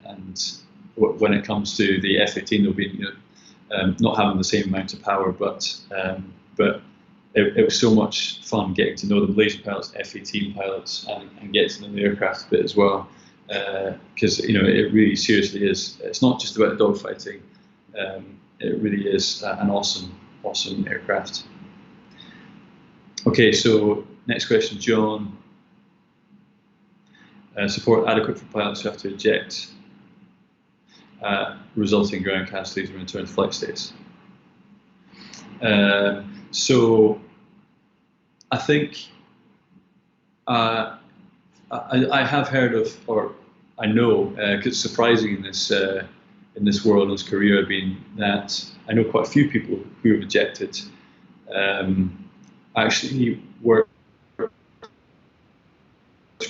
S2: And when it comes to the F/A-18, they'll be not having the same amount of power, but it was so much fun getting to know the Malaysian pilots, F/A-18 pilots, and get to know the aircraft a bit as well, because it really seriously is. It's not just about the dogfighting. It really is an awesome aircraft. Okay, so next question, John. Support adequate for pilots who have to eject, resulting in ground casualties when return to flight states. So I think I have heard of, or I know, because it's surprising in this world, in this career I've been, that I know quite a few people who have ejected. Actually worked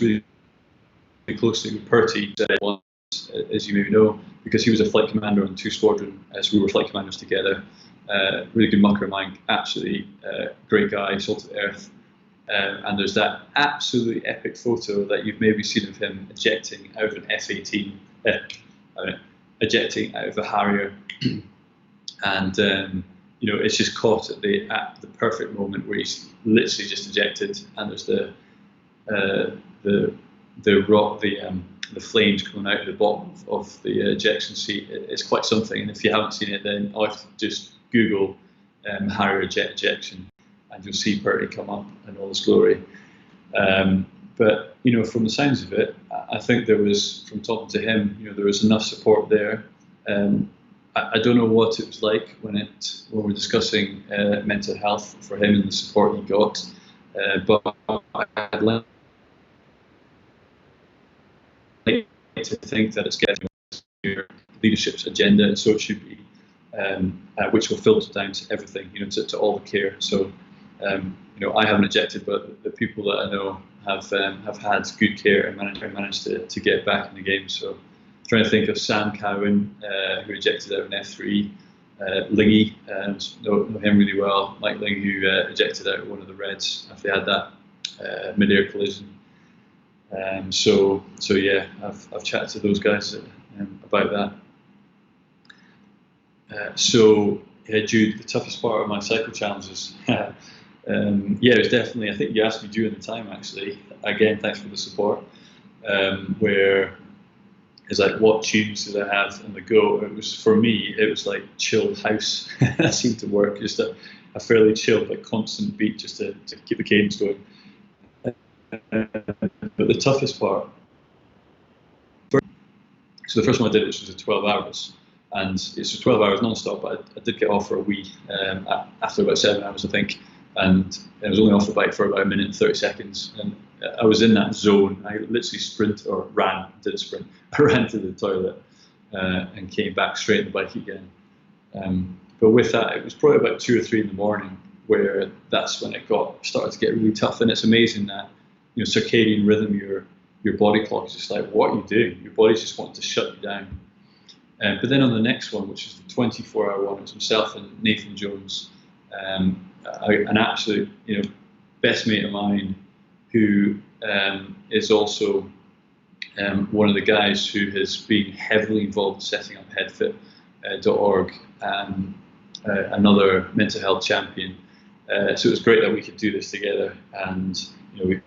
S2: really closely with Purty once, as you may know, because he was a flight commander on 2 Squadron, as we were flight commanders together. Really good mucker of mine, absolutely great guy, salt of the earth. And there's that absolutely epic photo that you've maybe seen of him ejecting out of an F/A-18, ejecting out of a Harrier, and it's just caught at the perfect moment where he's literally just ejected, and there's the flames coming out of the bottom of the ejection seat. It's quite something, and if you haven't seen it, then I'll have to just Google Harrier jet ejection, and you'll see Purty come up in all his glory. But from the sounds of it, I think there was, from talking to him, there was enough support there. I don't know what it was like when we're discussing mental health for him and the support he got, but I'd like to think that it's getting your leadership's agenda, and so it should be, which will filter down to everything, to all the care. So, I haven't ejected, but the people that I know have had good care and managed to get back in the game. So, trying to think of Sam Cowan, who ejected out of an F3, Lingy, know him really well. Mike Ling, who ejected out of one of the Reds after they had that mid-air collision. So yeah, I've chatted to those guys about that. So yeah, Jude, the toughest part of my cycle challenges. Yeah, it was definitely. I think you asked me during the time, actually. Again, thanks for the support. Where it's like, what tunes did I have on the go? It was, for me, it was like chilled house. That seemed to work. Just a fairly chilled, like constant beat, just to keep the cadence going. But the toughest part. So the first one I did, which was 12 hours, and it's 12 hours non-stop. But I did get off for a wee after about 7 hours, I think, and I was only off the bike for about 1 minute and 30 seconds, and I was in that zone. I literally did a sprint. I ran to the toilet and came back straight on the bike again. But with that, it was probably about 2 or 3 in the morning where that's when it started to get really tough. And it's amazing that circadian rhythm, your body clock is just like, what are you doing? Your body's just wanting to shut you down. But then on the next one, which is the 24-hour one, it was myself and Nathan Jones, an absolute best mate of mine, who is also one of the guys who has been heavily involved in setting up headfit.org, another mental health champion. So it was great that we could do this together, and we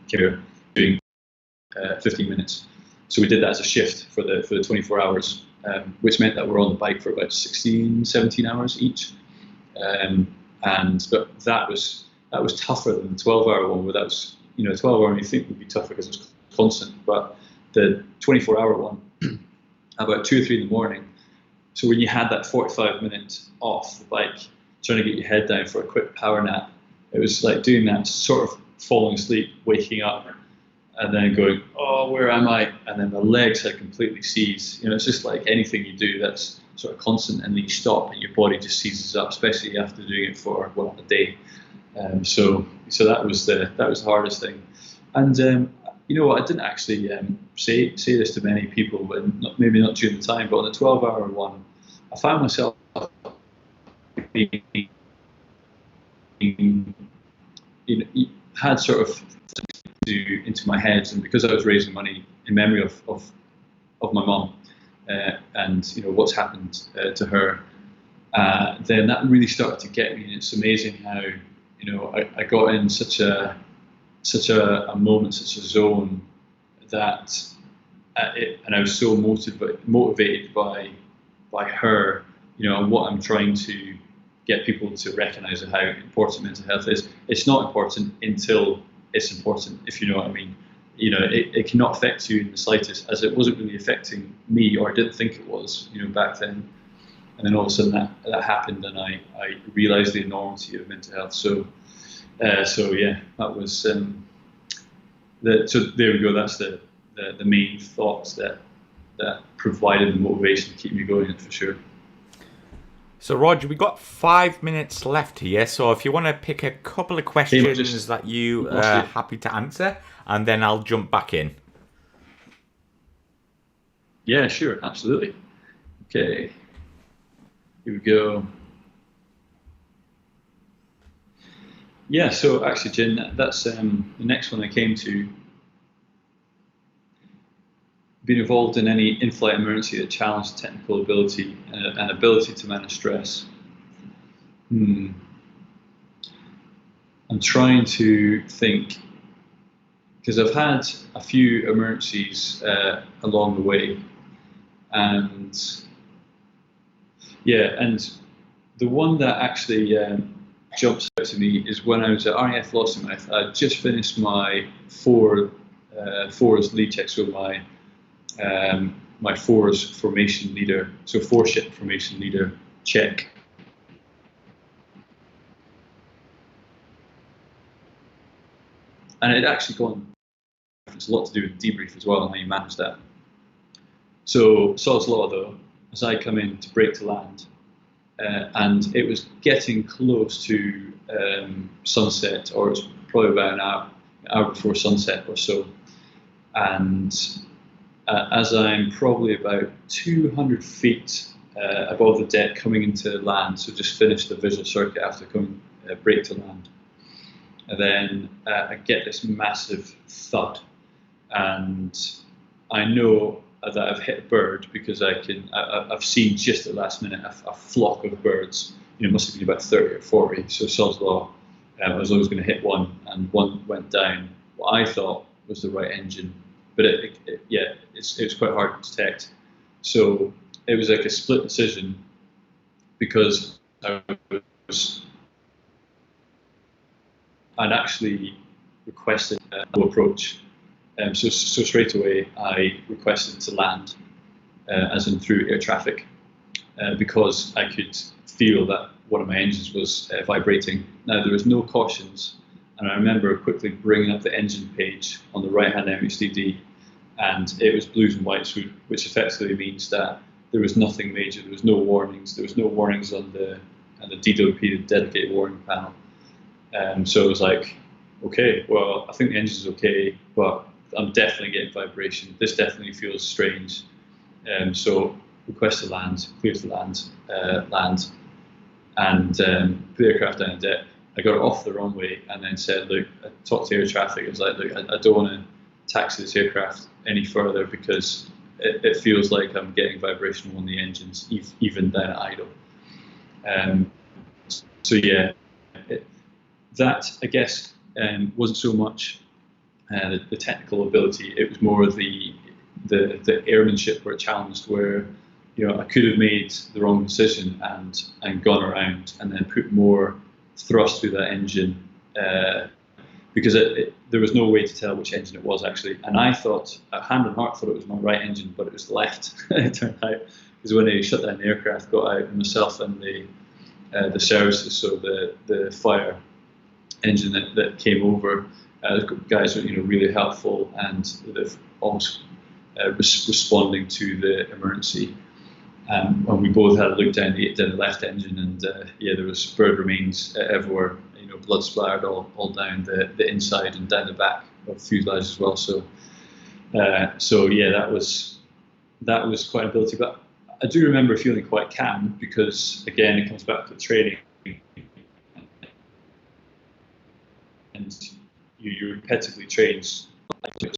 S2: came here doing 15 minutes. So we did that as a shift for the 24 hours, which meant that we're on the bike for about 16, 17 hours each. But that was tougher than the 12-hour one, where that was, 12-hour you think would be tougher because it's constant, but the 24-hour one, about 2 or 3 in the morning. So when you had that 45 minutes off the bike, trying to get your head down for a quick power nap, it was like doing that, sort of falling asleep, waking up, and then going, oh, where am I? And then the legs had completely seized. It's just like anything you do that's sort of constant, and then you stop and your body just seizes up, especially after doing it for a day. So that was the hardest thing. And you know what? I didn't actually say this to many people, but maybe not during the time. But on the 12-hour one, I found myself being, had sort of into my head, and because I was raising money in memory of my mum and what's happened to her, then that really started to get me. And it's amazing how I got in such a moment, such a zone that and I was so motivated by her, and what I'm trying to get people to recognise how important mental health is. It's not important until it's important, if you know what I mean. It cannot affect you in the slightest, as it wasn't really affecting me, or I didn't think it was, back then. And then all of a sudden that happened, and I realised the enormity of mental health. So yeah, that was so there we go. That's the main thoughts that provided the motivation to keep me going, for sure.
S1: So, Roger, we've got 5 minutes left here. So, if you want to pick a couple of questions that you are happy to answer, and then I'll jump back in.
S2: Yeah, sure, absolutely. Okay, here we go. Yeah, so actually, Jen, that's the next one I came to. Been involved in any in-flight emergency that challenged technical ability and ability to manage stress. I'm trying to think, because I've had a few emergencies along the way, and the one that actually jumps out to me is when I was at RAF Lossiemouth. I just finished my fours lead check, so my fours formation leader, so 4-ship formation leader check. And it actually it's a lot to do with debrief as well, and how you manage that. So sod's law though, as I come in to break to land, and it was getting close to sunset, or it's probably about an hour before sunset or so, and as I'm probably about 200 feet above the deck coming into land, so just finished the visual circuit after coming break to land. And then I get this massive thud, and I know that I've hit a bird, because I've seen just at the last minute a flock of birds. It must have been about 30 or 40. So sod's law, I was always going to hit one, and one went down. What I thought was the right engine. But it's quite hard to detect. So it was like a split decision, because I'd actually requested a low approach. So straight away I requested to land, as in through air traffic, because I could feel that one of my engines was vibrating. Now there was no cautions, and I remember quickly bringing up the engine page on the right-hand MHDD, and it was blues and whites, which effectively means that there was nothing major. There was no warnings. There was no warnings on the DWP, the dedicated warning panel. So it was like, okay, well, I think the engine's okay, but I'm definitely getting vibration. This definitely feels strange. So request to land, clear to land, and put the aircraft down on deck. I got it off the runway, and then said, look, I talked to air traffic. I was like, look, I don't want to taxi this aircraft any further, because it feels like I'm getting vibration on the engines, even down at idle. So yeah, that I guess wasn't so much the technical ability. It was more the airmanship where it challenged, where I could have made the wrong decision and gone around and then put more thrust through that engine, because there was no way to tell which engine it was actually. And I thought, hand on heart, thought it was my right engine, but it was the left. It turned out, because when they shut down the aircraft, got out, myself and the services, so the fire engine that came over, guys were really helpful, and they've almost responding to the emergency. And we both had a look down the left engine, and there was bird remains everywhere. Blood splattered all down the inside and down the back of the fuselage as well. So that was quite an ability. But I do remember feeling quite calm, because again, it comes back to training, and you repetitively trained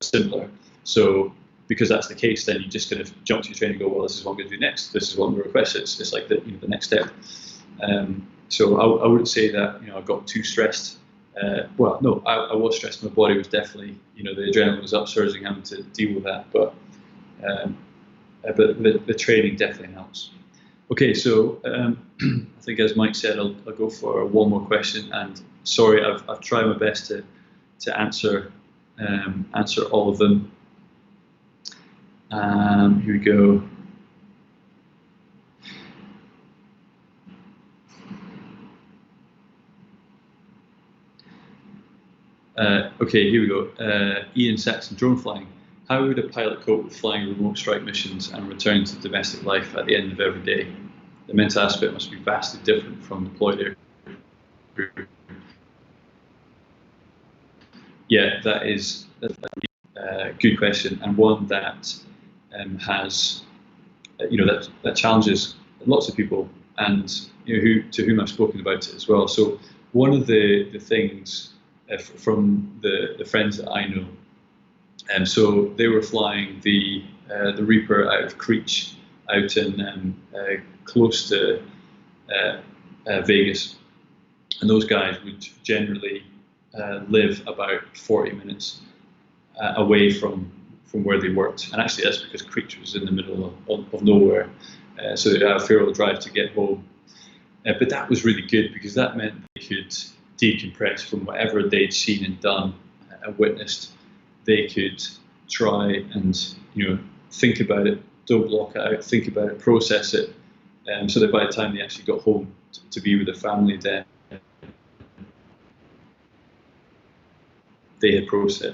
S2: similar. So because that's the case, then you just kind of jump to your training and go, well, this is what I'm going to do next. This is what I'm going to request. It's like the next step. So I wouldn't say that I got too stressed. Well, no, I was stressed. My body was definitely, the adrenaline was up surging, having to deal with that. But the training definitely helps. Okay, so I think, as Mike said, I'll go for one more question. And sorry, I've tried my best to answer all of them. Here we go. Okay, here we go. Ian Saxon, drone flying. How would a pilot cope with flying remote strike missions and return to domestic life at the end of every day? The mental aspect must be vastly different from deployed air. Yeah, that is a good question, and one that has, that challenges lots of people, and to whom I've spoken about it as well. So one of the things from the friends that I know, so they were flying the Reaper out of Creech, out in close to Vegas, and those guys would generally live about 40 minutes away from where they worked. And actually that's because Creech was in the middle of nowhere, so they had a fair old drive to get home. But that was really good, because that meant they could decompress from whatever they'd seen and done and witnessed. They could try and think about it, don't block it out, think about it, process it, so that by the time they actually got home to be with their family, then they had processed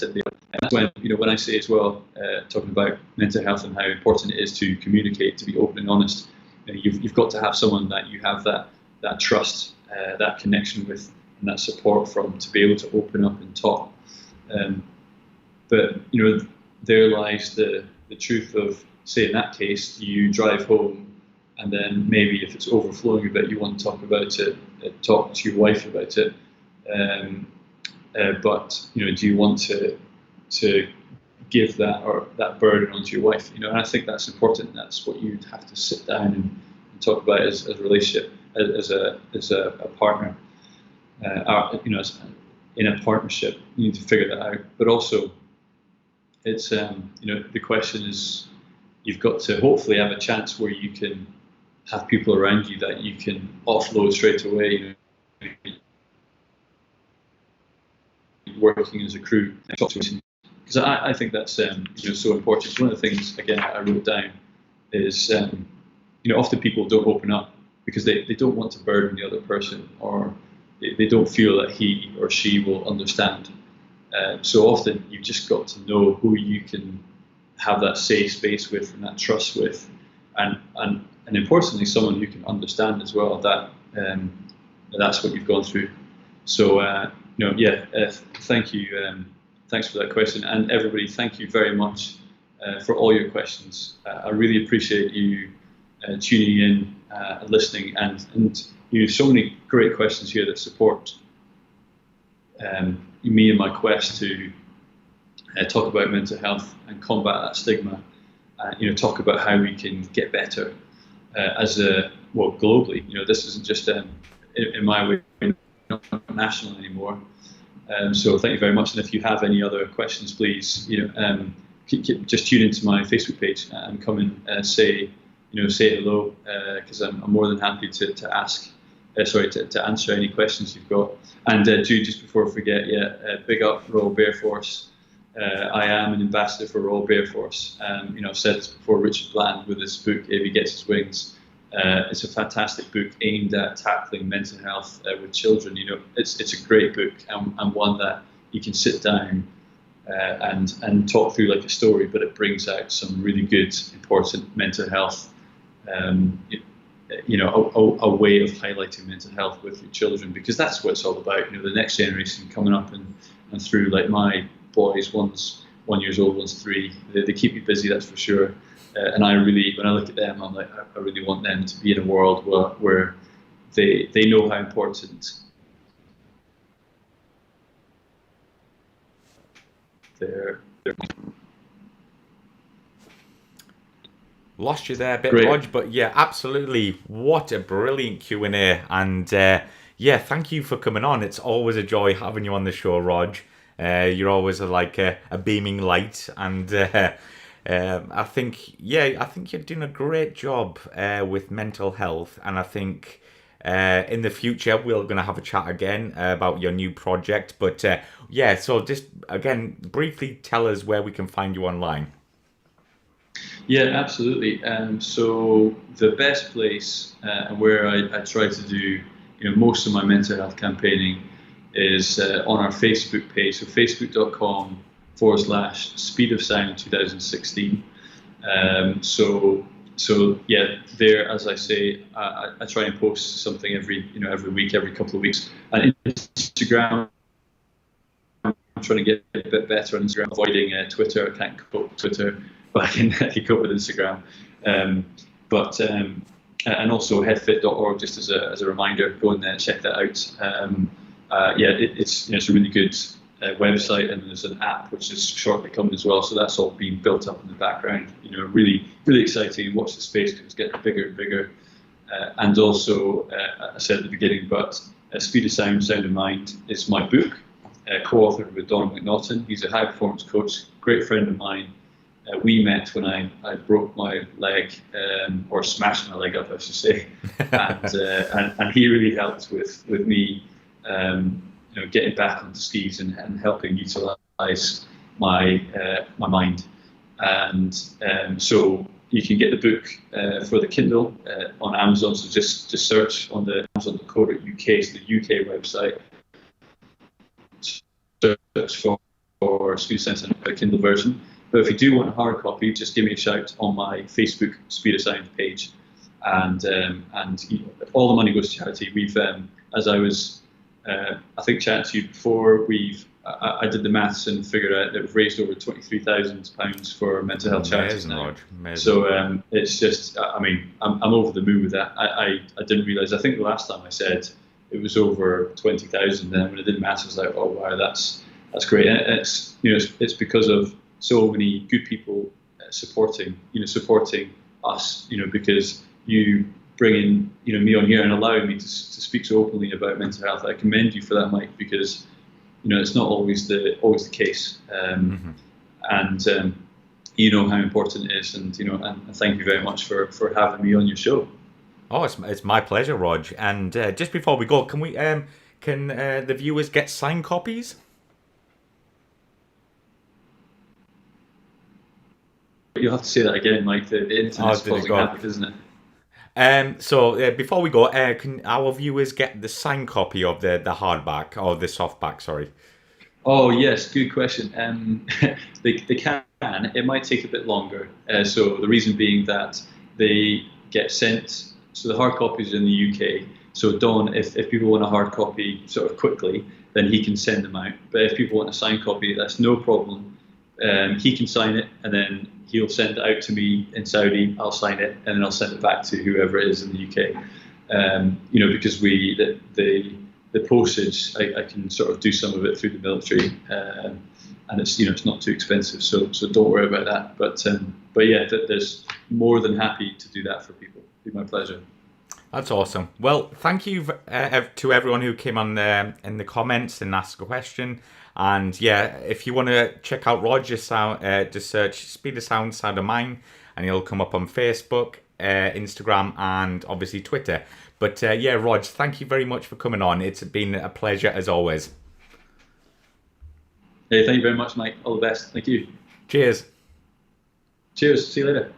S2: it. And that's when, when I say as well, talking about mental health and how important it is to communicate, to be open and honest, you've got to have someone that you have that trust, that connection with, and that support from, to be able to open up and talk. But there lies the truth of, say in that case, you drive home, and then maybe if it's overflowing a bit, you want to talk about it, talk to your wife about it. But do you want to give that burden onto your wife? And I think that's important. That's what you'd have to sit down and talk about as a relationship, as a partner. In a partnership, you need to figure that out. But also, it's the question is, you've got to hopefully have a chance where you can have people around you that you can offload straight away. Working as a crew, because I think that's so important. One of the things, again, I wrote down is often people don't open up because they don't want to burden the other person, or they don't feel that he or she will understand. So often you've just got to know who you can have that safe space with and that trust with, and importantly, someone who can understand as well that that's what you've gone through. So thank you. Thanks for that question, and everybody, thank you very much for all your questions. I really appreciate you tuning in, listening, and so many great questions here that support me in my quest to talk about mental health and combat that stigma. Talk about how we can get better globally. This isn't just in my way, not national anymore. So thank you very much. And if you have any other questions, please, just tune into my Facebook page and come and say hello, because I'm more than happy to answer any questions you've got. And just before I forget, big up Royal Bear Force. I am an ambassador for Royal Bear Force. I've said this before. Richard Bland with his book "If He Gets His Wings." It's a fantastic book aimed at tackling mental health with children. It's a great book and one that you can sit down and talk through like a story, but it brings out some really good, important mental health. A way of highlighting mental health with your children, because that's what it's all about. The next generation coming up and through, like my boys, one's 1 year old, one's 3. They keep me busy, that's for sure. And when I look at them, I'm like, I really want them to be in a world where they know how important their
S1: Lost you there a bit,
S2: Great.
S1: Rog, but yeah, absolutely. What a brilliant Q&A. And thank you for coming on. It's always a joy having you on the show, Rog. You're always a beaming light, and I think you're doing a great job with mental health. And I think in the future we're going to have a chat again about your new project. But so just again, briefly tell us where we can find you online.
S2: Yeah, absolutely. So the best place and where I try to do most of my mental health campaigning is on our Facebook page. So facebook.com/Speed of Sound 2016. There, as I say, I try and post something every week, every couple of weeks. And Instagram, I'm trying to get a bit better on Instagram, avoiding Twitter. I can't cope with Twitter, but I can cope with Instagram. And also headfit.org, just as a reminder, go and check that out. It's a really good website, and there's an app which is shortly coming as well. So that's all being built up in the background. Really, really exciting. Watch the space, because it's getting bigger and bigger. And also, I said at the beginning, but Speed of Sound, Sound of Mind is my book, co-authored with Don McNaughton. He's a high performance coach, great friend of mine. We met when I broke my leg, or smashed my leg up, I should say, and he really helped with me, getting back onto skis and helping utilize my mind. And so you can get the book for the Kindle on Amazon. So just search on the Amazon.co.uk, so the UK website. Search for Speed of Sound, the Kindle version. But if you do want a hard copy, just give me a shout on my Facebook Speed of Sound page, and all the money goes to charity. We've, as I was, I think chatting to you before, I did the maths and figured out that we've raised over £23,000 for mental health charities now.
S1: Amazing.
S2: So it's just, I'm over the moon with that. I didn't realise. I think the last time I said it was over 20,000. Then when I did the maths, I was like, oh wow, that's great. And it's because of so many good people supporting us, because you bringing me on here and allowing me to speak so openly about mental health. I commend you for that, Mike, because it's not always the case, and how important it is, and thank you very much for having me on your show.
S1: Oh, it's my pleasure, Rog. And just before we go, can the viewers get signed copies?
S2: You'll have to say that again, Mike. The internet's causing havoc, isn't it?
S1: So before we go, can our viewers get the signed copy of the hardback or the softback? Sorry.
S2: Oh yes, good question. They can. It might take a bit longer. So the reason being that they get sent. So the hard copies are in the UK. So Don, if people want a hard copy sort of quickly, then he can send them out. But if people want a signed copy, that's no problem. He can sign it, and then he'll send it out to me in Saudi. I'll sign it, and then I'll send it back to whoever it is in the UK. Because the postage, I can sort of do some of it through the military, and it's not too expensive. So don't worry about that. But yeah, there's more than happy to do that for people. It'd be my pleasure.
S1: That's awesome. Well, thank you to everyone who came on in the comments and asked a question. And yeah, if you want to check out Rod, just search Speed of Sound, Sound of Mine, and he'll come up on Facebook, Instagram, and obviously Twitter. But yeah, Rod, thank you very much for coming on. It's been a pleasure as always.
S2: Hey, thank you very much, Mike. All the best. Thank you.
S1: Cheers.
S2: Cheers. See you later.